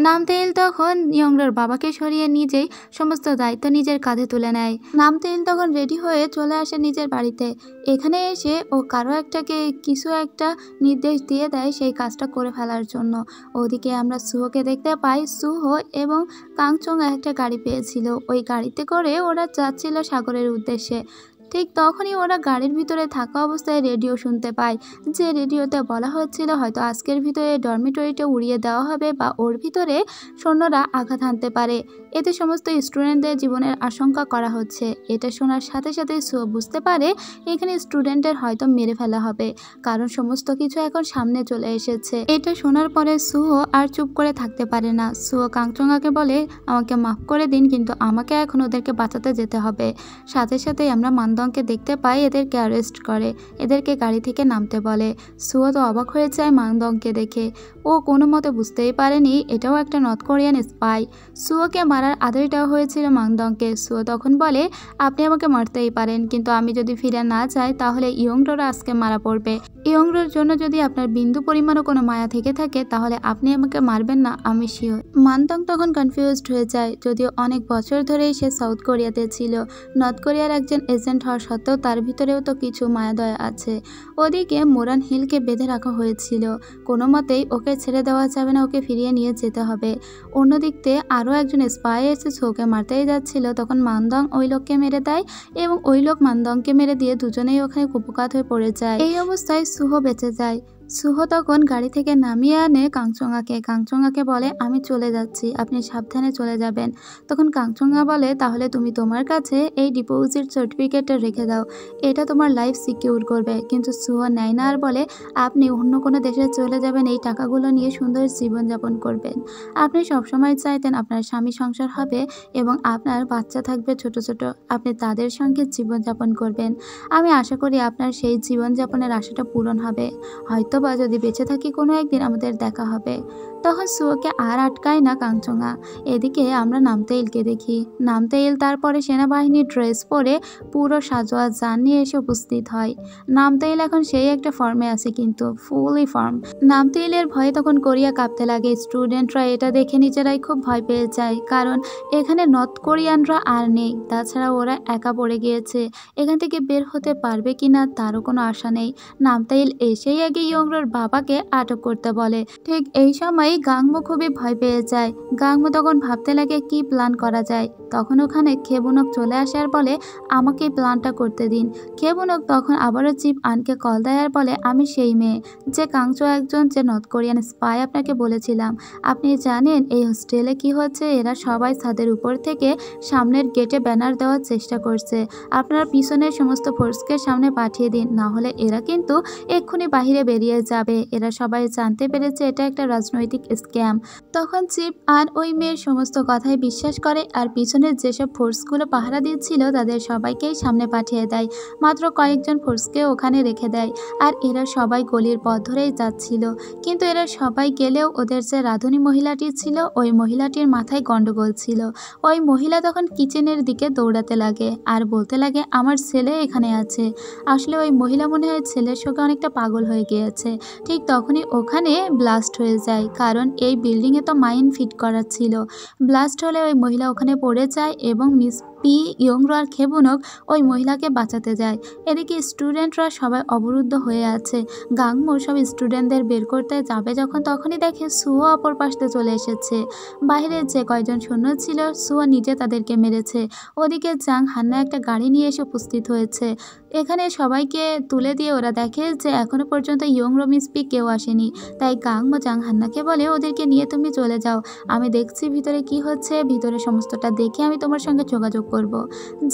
নামতেইল তখন ইয়ংরোর বাবাকে সরিয়ে নিজেই সমস্ত দায়িত্ব নিজের কাঁধে তুলে নেয়। নামতেইল তখন রেডি হয়ে চলে আসে নিজের বাড়িতে। এখানে এসে ও কারো একটাকে কিছু একটা নির্দেশ দিয়ে দেয় সেই কাজটা করে ফেলার জন্য। ওদিকে আমরা সুহোকে দেখতে পাই। সুহো এবং কাংচঙ্গা একটা গাড়ি পেয়েছিল, ওই গাড়িতে করে ওরা যাচ্ছিল সাগরের উদ্দেশ্যে। ঠিক তখনই ওরা গাড়ির ভিতরে থাকা অবস্থায় রেডিও শুনতে পায়, যে রেডিওতে বলা হচ্ছিল হয়তো আজকের ভিতরে ডরমিটরিটা উড়িয়ে দেওয়া হবে বা ওর ভিতরে সৈন্যরা আঘাত হানতে পারে। এতে সমস্ত স্টুডেন্টদের জীবনের আশঙ্কা করা হচ্ছে। এটা শোনার সাথে সাথে সুহো বুঝতে পারে এখানে স্টুডেন্টের হয়তো মেরে ফেলা হবে, কারণ সমস্ত কিছু এখন সামনে চলে এসেছে। এটা শোনার পরে সুহো আর চুপ করে থাকতে পারে না। সুহো কাংচঙ্গাকে বলে, আমাকে মাফ করে দিন, কিন্তু আমাকে এখন ওদেরকে বাঁচাতে যেতে হবে। সাথে সাথেই আমরা মানদংকে দেখতে পাই এদেরকে অ্যারেস্ট করে, এদেরকে গাড়ি থেকে নামতে বলে। সুহো তো অবাক হয়ে যায় মানদংকে দেখে। ও কোনো মতে বুঝতেই পারেনি এটাও একটা নর্থ কোরিয়ান স্পাই। সুহোকে মারার আদেশ দেওয়া হয়েছিল মানদংকে। সুহো তখন বলে, আপনি আমাকে মারতেই পারেন, কিন্তু আমি যদি ফিরে না যাই তাহলে ইয়ংরোরা আজকে মারা পড়বে। ইয়ংরোর জন্য যদি আপনার বিন্দু পরিমাণও কোনো মায়া থেকে থাকে তাহলে আপনি আমাকে মারবেন না, আমি শিওর। মানদং তখন কনফিউজড হয়ে যায়, যদিও অনেক বছর ধরেই সে সাউথ কোরিয়াতে ছিল। নর্থ কোরিয়ার একজন এজেন্ট হওয়া সত্ত্বেও তার ভিতরেও তো কিছু মায়াদয়া আছে। ওদিকে মোরান হিলকে বেঁধে রাখা হয়েছিল, কোনো মতেই ওকে ছেড়ে দেওয়া যাবে না, ওকে ফিরিয়ে নিয়ে যেতে হবে। অন্যদিক থেকে আরও একজন স্পাই এসে সুহোকে মারতেই যাচ্ছিল, তখন মানদং ওই লোককে মেরে দেয় এবং ওই লোক মানদংকে মেরে দিয়ে দুজনেই ওখানে কুপকাত হয়ে পড়ে যায়। এই অবস্থায় সুহো বেঁচে যায়। সুহ তখন গাড়ি থেকে নামিয়ে আনে কাঞ্চঙ্গাকে। কাঞ্চঙ্গাকে বলে, আমি চলে যাচ্ছি, আপনি সাবধানে চলে যাবেন। তখন কাঞ্চঙ্গা বলে, তাহলে তুমি তোমার কাছে এই ডিপোজিট সার্টিফিকেটটা রেখে দাও, এটা তোমার লাইফ সিকিউর করবে। কিন্তু সুহ নেয় না আর বলে, আপনি অন্য কোনো দেশে চলে যাবেন, এই টাকাগুলো নিয়ে সুন্দর জীবনযাপন করবেন। আপনি সবসময় চাইতেন আপনার স্বামী সংসার হবে এবং আপনার বাচ্চা থাকবে ছোট ছোট, আপনি তাদের সঙ্গে জীবনযাপন করবেন। আমি আশা করি আপনার সেই জীবনযাপনের আশাটা পূরণ হবে, হয়তোবা যদি বেঁচে থাকি কোনো একদিন আমাদের দেখা হবে। তখন সুয়োকে আর আটকায় না কাঞ্চঙ্গা। এদিকে আমরা নামতেইলকে দেখি। নামতেইল তারপরে সেনাবাহিনীর ড্রেস পরে পুরো সাজোয়া যান নিয়ে এসে উপস্থিত হয়। নামতেইল এখন সেই একটা ফর্মে আছে, কিন্তু ফুলি ফর্ম। নামতেইলের ভয়ে তখন কোরিয়া কাঁপতে লাগে। স্টুডেন্টরা এটা দেখে নিজেরাই খুব ভয় পেয়ে যায়, কারণ এখানে নর্থ কোরিয়ানরা আর নেই। তাছাড়া ওরা একা পড়ে গিয়েছে, এখান থেকে বের হতে পারবে কিনা তারও কোনো আশা নেই। নামতেইল এসেই আগে ইয়ংরোর বাবাকে আটক করতে বলে। ঠিক এই সময় গাংমো খুবই ভয় পেয়ে যায়। গাংমো তখন ভাবতে লাগে কি প্ল্যান করা যায়। তখন ওখানে খেবুনক চলে আসে আর বলে, আমাকে প্ল্যানটা করতে দিন। খেবুনক তখন আবারও চিপ আনকে কল দেয় আর বলে, আমি সেই মেয়ে যে কাংচো একজন যে নর্থ কোরিয়ান স্পাই আপনাকে বলেছিলাম। আপনি জানেন এই হোস্টেলে কি হচ্ছে? এরা সবাই ছাদের উপর থেকে সামনের গেটে ব্যানার দেওয়ার চেষ্টা করছে। আপনার পিছনের সমস্ত ফোর্সকে সামনে পাঠিয়ে দিন, না হলে এরা কিন্তু এক্ষুনি বাহিরে বেরিয়ে যাবে। এরা সবাই জানতে পেরেছে এটা একটা রাজনৈতিক স্ক্যাম। তখন চিপ আন ওই মেয়ের সমস্ত কথাই বিশ্বাস করে আর পিছনের যেসব ফোর্সগুলো পাহারা দিচ্ছিল তাদের সবাইকেই সামনে পাঠিয়ে দেয়। মাত্র কয়েকজন ফোর্সকে ওখানে রেখে দেয় আর এরা সবাই গলির পথ ধরেই যাচ্ছিল। কিন্তু এরা সবাই গেলেও ওদের যে রাঁধুনি মহিলাটি ছিল, ওই মহিলাটির মাথায় গন্ডগোল ছিল। ওই মহিলা তখন কিচেনের দিকে দৌড়াতে লাগে আর বলতে লাগে, আমার ছেলে এখানে আছে। আসলে ওই মহিলা মনে হয় ছেলের সঙ্গে অনেকটা পাগল হয়ে গিয়েছে। ঠিক তখনই ওখানে ব্লাস্ট হয়ে যায়, কারণ এই বিল্ডিংয়ে তো মাইন ফিট করা ছিল। ব্লাস্ট হলে ওই মহিলা ওখানে পড়ে যায় এবং মিস পি, ইয়ংরো আর খেবুনক ওই মহিলাকে বাঁচাতে যায়। এদিকে স্টুডেন্টরা সবাই অবরুদ্ধ হয়ে আছে। গাংমো সব স্টুডেন্টদের বের করতে যাবে যখন, তখনই দেখে সুয়ো অপর পাশে চলে এসেছে। বাইরে যে কয়জন সৈন্য ছিল, সুয়ো নিজে তাদেরকে মেরেছে। ওদিকে জাং হান্না একটা গাড়ি নিয়ে এসে উপস্থিত হয়েছে। এখানে সবাইকে তুলে দিয়ে ওরা দেখে যে এখনো পর্যন্ত ইয়ংরো মিস পি কেউ আসেনি। তাই গাংমো জাং হান্নাকে বলে, ওদেরকে নিয়ে তুমি চলে যাও, আমি দেখছি ভিতরে কি হচ্ছে, ভিতরে সমস্তটা দেখে আমি তোমার সঙ্গে যোগাযোগ করব।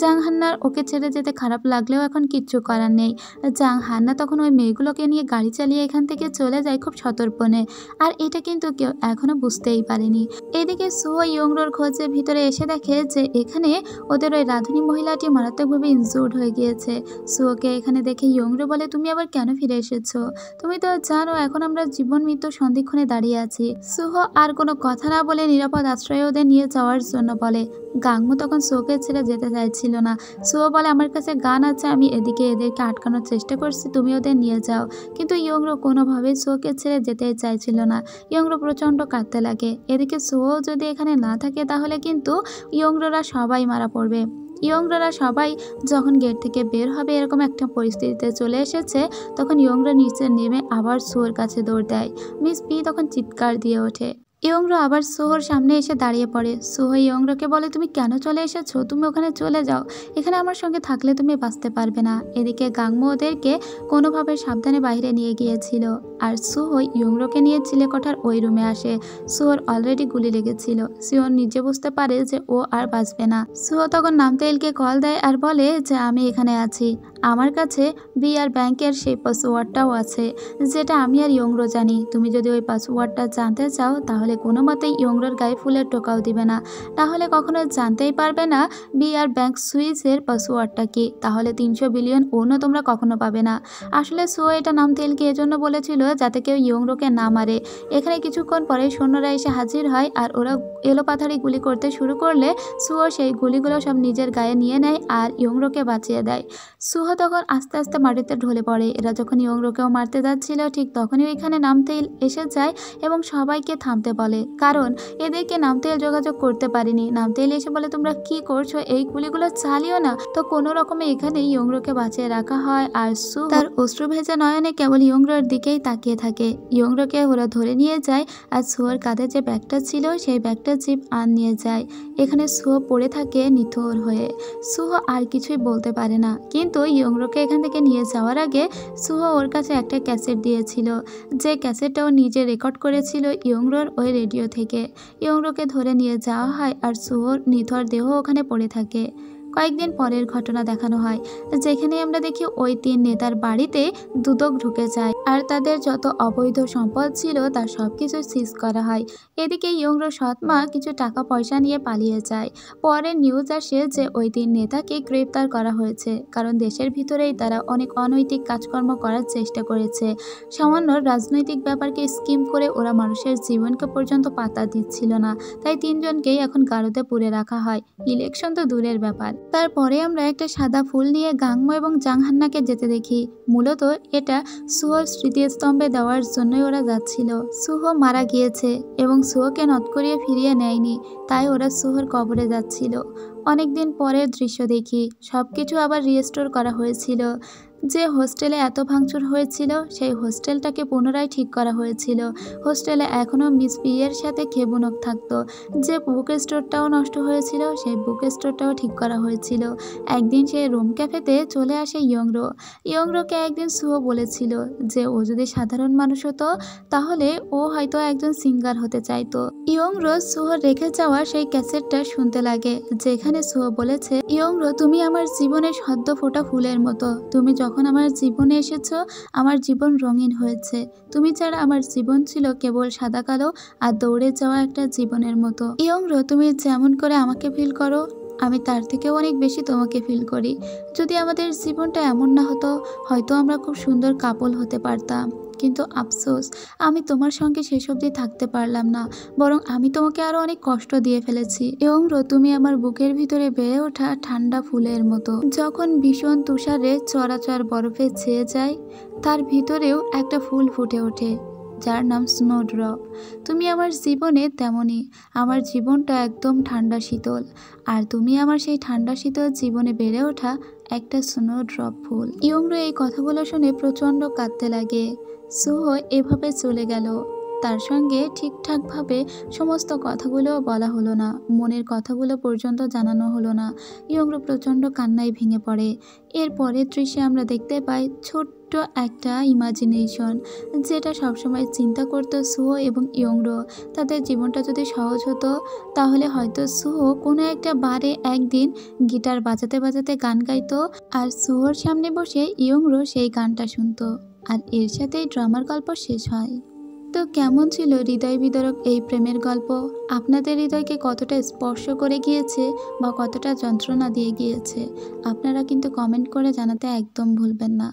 জাং হান্নার ওকে ছেড়ে যেতে খারাপ লাগলেও এখন কিচ্ছু করার নেই। জাং হান্না তখন ওই মেয়েগুলোকে নিয়ে গাড়ি চালিয়ে এখান থেকে চলে যায় খুব সতর্পণে। আর এটা কিন্তু কেউ এখনো বুঝতেই পারেনি। এদিকে সুয়ো ইয়ংরোর খোঁজে ভিতরে এসে দেখে যে এখানে ওদের ওই রাঁধুনি মহিলাটি মারাত্মকভাবে ইনজুর্ড হয়ে গিয়েছে। সুয়োকে এখানে দেখে ইয়ংরো বলে, তুমি আবার কেন ফিরে এসেছো? তুমি তো জানো এখন আমরা জীবন মৃত্যু সন্ধিক্ষণে দাঁড়িয়ে আছি। সুহো আর কোনো কথা না বলে নিরাপদ আশ্রয়ে ওদের নিয়ে যাওয়ার জন্য বলে। গাংমো তখন সুয়োকে ছেড়ে যেতে চাইছিল না। সুয়ো বলে, আমার কাছে গান আছে, আমি এদিকে এদেরকে আটকানোর চেষ্টা করছি, তুমি ওদের নিয়ে যাও। কিন্তু ইয়ংরো কোনোভাবেই সুয়োকে ছেড়ে যেতেই চাইছিল না। ইয়ংরো প্রচণ্ড কাঁদতে লাগে। এদিকে সুয়ো যদি এখানে না থাকে তাহলে কিন্তু ইয়ংরোরা সবাই মারা পড়বে। ইয়ংরোরা সবাই যখন গেট থেকে বের হবে এরকম একটা পরিস্থিতিতে চলে এসেছে, তখন ইয়ংরো নিচে নেমে আবার সুয়োর কাছে দৌড় দেয়। মিস পি তখন চিৎকার দিয়ে ওঠে। ইয়ংরো আবার সুহোর সামনে এসে দাঁড়িয়ে পড়ে। সুহো ইয়ংরোকে বলে, তুমি কেন চলে এসেছো? তুমি ওখানে চলে যাও, এখানে আমার সঙ্গে থাকলে তুমি বাঁচতে পারবে না। এদিকে গাংমো ওদেরকে কোনোভাবে সাবধানে বাইরে নিয়ে গিয়েছিল আর সুহো ইয়ংরোকে নিয়ে চিলেকোঠার ওই রুমে আসে। সুহোর অলরেডি গুলি লেগেছিল। সুহো নিজে বুঝতে পারে যে ও আর বাঁচবে না। সুহো তখন নামতেইলকে কল দেয় আর বলে যে আমি এখানে আছি, আমার কাছে বিআর ব্যাংকের সেই পাসওয়ার্ডটাও আছে যেটা আমি আর ইয়ংরো জানি। তুমি যদি ওই পাসওয়ার্ডটা জানতে চাও তাহলে কোনো মতেই ইয়ংরোর গায়ে ফুলের টোকাও দিবে না, তাহলে কখনো জানতেই পারবে না বিআর ব্যাংক সুইচের পাসওয়ার্ডটা কি। তাহলে 300 বিলিয়ন ওনও তোমরা কখনো পাবে না। আসলে সুয়ো এটা নামতেইলকে এজন্য বলেছিল যাতে কেউ ইয়ংরোকে না মারে। এখানে কিছুক্ষণ পরে সৈন্যরা এসে হাজির হয় আর ওরা এলোপাথারি গুলি করতে শুরু করলে সুয়ো সেই গুলিগুলো সব নিজের গায়ে নিয়ে নেয় আর ইয়ংরোকে বাঁচিয়ে দেয়। সুহো তখন আস্তে আস্তে মাটিতে ঢলে পড়ে। এরা যখন ইয়ংরোকেও মারতে যাচ্ছিল ঠিক তখনই ওইখানে নামতেইল এসে যায় এবং সবাইকে থামতে বলে, কারণ এদেরকে নামতেল যোগাযোগ করতে পারেনি। নামতেল এসে বলে, তোমরা কি করছো, এই গুলিগুলো চালিও না। তো কোনো রকমে এখানে ইয়ংরোকে বাঁচিয়ে রাখা হয়। আর সু তার অশ্রু ভেজা নয়নে কেবল ইয়ংরোর দিকেই তাকিয়ে থাকে। ইয়ংরোকে ওরা ধরে নিয়ে যায় আর সুয়োর কাঁধে যে ব্যাগটা ছিল সেই ব্যাগটা জিপ আন নিয়ে যায়। এখানে সুয়ো পড়ে থাকে নিথর হয়ে। সুহো আর কিছুই বলতে পারে না, কিন্তু ইয়ংরোকে এখান থেকে নিয়ে যাওয়ার আগে সুহো ওর কাছে একটা ক্যাসেট দিয়েছিল, যে ক্যাসেটটাও নিজে রেকর্ড করেছিল ইয়ংরোর ওই রেডিও থেকে। ইয়ংরোকে ধরে নিয়ে যাওয়া হয় আর সুহোর নিথর দেহ ওখানে পড়ে থাকে। কয়েকদিন পরের ঘটনা দেখানো হয়, যেখানে আমরা দেখি ওই 3 নেতার বাড়িতে দুদক ঢুকে যায় আর তাদের যত অবৈধ সম্পদ ছিল তার সবকিছু সিজ করা হয়। এদিকে ইয়ংরো সৎমা কিছু টাকা পয়সা নিয়ে পালিয়ে যায়। পরে নিউজ আসে যে ওই 3 নেতাকে গ্রেপ্তার করা হয়েছে, কারণ দেশের ভিতরেই তারা অনেক অনৈতিক কাজকর্ম করার চেষ্টা করেছে। সামান্য রাজনৈতিক ব্যাপারকে স্কিম করে ওরা মানুষের জীবনকে পর্যন্ত পাত্তা দিচ্ছিল না। তাই 3 জনকেই এখন গারদে পুরে রাখা হয়। ইলেকশন তো দূরের ব্যাপার। তারপরে আমরা একটা সাদা ফুল নিয়ে গাংমো এবং জাংহান্নাকে যেতে দেখি। মূলত এটা সুহোর স্মৃতিস্তম্ভে দেওয়ার জন্যই ওরা যাচ্ছিল। সুহো মারা গিয়েছে এবং সুহোকে নদ করিয়ে ফিরিয়ে নেয়নি, তাই ওরা সুহোর কবরে যাচ্ছিল। অনেকদিন পরের দৃশ্য দেখি, সবকিছু আবার রিস্টোর করা হয়েছিল। যে হোস্টেলে এত ভাঙচুর হয়েছিল সেই হোস্টেলটাকে পুনরায় ঠিক করা হয়েছিল। হোস্টেলে এখনও মিস পিয়ের সাথে খেবুনক থাকতো। যে বুক স্টোরটাও নষ্ট হয়েছিল সেই বুক স্টোরটাও ঠিক করা হয়েছিল। একদিন সেই রুম ক্যাফেতে চলে আসে ইয়ংরো। ইয়ংরোকে একদিন সুহো বলেছিল যে ও যদি সাধারণ মানুষ হতো তাহলে ও হয়তো একজন সিঙ্গার হতে চাইতো। ইয়ংরো সুহোর রেখে যাওয়া সেই ক্যাসেটটা শুনতে লাগে, যেখানে সুহো বলেছে, ইয়ংরো তুমি আমার জীবনের সদ্য ফোটা ফুলের মতো। তুমি যখন আমার জীবনে এসেছো আমার জীবন রঙিন হয়েছে। তুমি ছাড়া আমার জীবন ছিল কেবল সাদা কালো আর দৌড়ে যাওয়া একটা জীবনের মতো। ইয়ংরো তুমি যেমন করে আমাকে ফিল করো আমি তার থেকেও অনেক বেশি তোমাকে ফিল করি। যদি আমাদের জীবনটা এমন না হতো হয়তো আমরা খুব সুন্দর কাপল হতে পারতাম, কিন্তু আফসোস আমি তোমার সঙ্গে শেষ অবধি থাকতে পারলাম না, বরং আমি তোমাকে আরো অনেক কষ্ট দিয়ে ফেলেছি। ইয়ংরো তুমি আমার বুকের ভিতরে বেড়ে ওঠা ঠান্ডা ফুলের মতো। যখন ভীষণ তুষারে চরাচর বরফে ছেয়ে যায় তার ভিতরেও একটা ফুল ফুটে ওঠে যার নাম স্নোড্রপ। তুমি আমার জীবনে তেমনই। আমার জীবনটা একদম ঠান্ডা শীতল, আর তুমি আমার সেই ঠান্ডা শীতল জীবনে বেড়ে ওঠা একটা স্নোড্রপ ফুল। ইয়ংরো এই কথাগুলো শুনে প্রচণ্ড কাঁদতে লাগে। সুহো এভাবে চলে গেল। তার সঙ্গে ঠিকঠাকভাবে সমস্ত কথাগুলো বলা হলো না, মনের কথাগুলো পর্যন্ত জানানো হলো না। ইয়ংরো প্রচণ্ড কান্নায় ভেঙে পড়ে। এরপরের দৃশ্যে আমরা দেখতে পাই ছোট্ট একটা ইমাজিনেশন, যেটা সবসময় চিন্তা করতো সুহো এবং ইয়ংরো। তাদের জীবনটা যদি সহজ হতো তাহলে হয়তো সুহো কোনো একটা বারে একদিন গিটার বাজাতে বাজাতে গান গাইতো আর সুহোর সামনে বসে ইয়ংরো সেই গানটা শুনতো। আর এর সাথেই ড্রামার গল্প শেষ হয়। তো কেমন ছিল হৃদয় বিদারক এই প্রেমের গল্প? আপনাদের হৃদয়কে কতটা স্পর্শ করে গিয়েছে বা কতটা যন্ত্রণা দিয়ে গিয়েছে আপনারা কিন্তু কমেন্ট করে জানাতে একদম ভুলবেন না।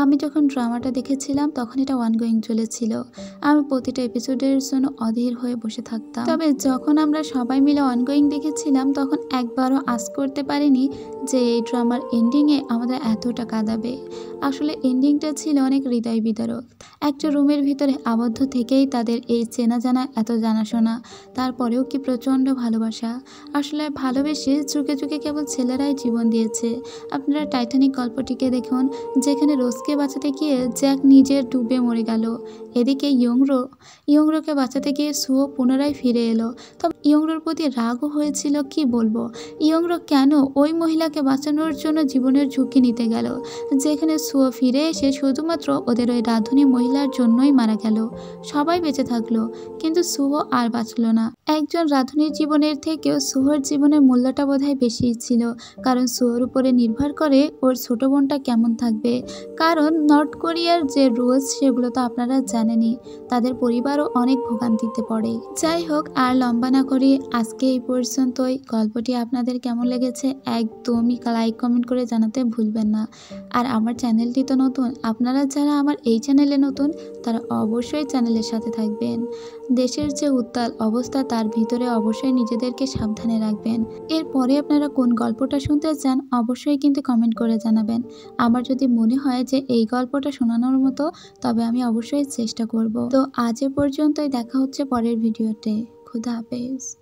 আমি যখন ড্রামাটা দেখেছিলাম তখন এটা অনগোয়িং চলেছিল। আমি প্রতিটা এপিসোডের জন্য অধীর হয়ে বসে থাকতাম। তবে যখন আমরা সবাই মিলে অনগোয়িং দেখেছিলাম তখন একবারও আশ করতে পারিনি যে এই ড্রামার এন্ডিংয়ে আমাদের এতটা কাঁদাবে। আসলে এন্ডিংটা ছিল অনেক হৃদয় বিদারক। একটা রুমের ভিতরে আবদ্ধ থেকেই তাদের এই চেনা জানা এত জানাশোনা, তারপরেও কি প্রচণ্ড ভালোবাসা। আসলে ভালোবেসে যুগে যুগে কেবল ছেলেরাই জীবন দিয়েছে। আপনারা টাইটানিক গল্পটিকে দেখুন, যেখানে রোজকে বাঁচাতে গিয়ে জ্যাক নিজের ডুবে মরে গেল। এদিকে ইয়ংরোকে বাঁচাতে গিয়ে সুহো পুনরায় ফিরে এলো। তবে ইয়ংরোর প্রতি রাগও হয়েছিল, কি বলবো। ইয়ংরো কেন ওই মহিলাকে বাঁচানোর জন্য জীবনের ঝুঁকি নিতে গেল, যেখানে সুহো ফিরে এসে শুধুমাত্র ওদের ওই রাঁধুনি মহিলার জন্যই মারা গেল। সবাই বেঁচে থাকলো কিন্তু সুহো আর বাঁচল না। একজন রাঁধুনির জীবনের থেকেও সুহোর জীবনের মূল্যটা বোধহয় বেশি ছিল, কারণ সুহোর উপরে নির্ভর করে ওর ছোট বোনটা কেমন থাকবে। কারণ নর্থ কোরিয়ার যে রুলস সেগুলো তো আপনারা জানেনই, তাদের পরিবারও অনেক ভোগান্তিতে পড়ে। যাই হোক, আর লম্বা না করি, আজকে এই পর্যন্তই। গল্পটি আপনাদের কেমন লেগেছে একদমই লাইক কমেন্ট করে জানাতে ভুলবেন না। আর আমার চ্যানেলটি তো নতুন, আপনারা যারা আমার এই চ্যানেলে নতুন তারা অবশ্যই চ্যানেলে নিজেদের সাথে থাকবেন। দেশের যে উত্তাল অবস্থা তার ভিতরে অবশ্যই নিজেদেরকে সাবধানে রাখবেন। এরপরে আপনারা কোন গল্পটা শুনতে চান অবশ্যই কিন্তু কমেন্ট করে জানাবেন। আমার যদি মনে হয় যে এই গল্পটা শোনানোর মতো তবে আমি অবশ্যই চেষ্টা করব। তো আজ এ পর্যন্তই, দেখা হচ্ছে পরের ভিডিওতে। খুদা হাফেজ।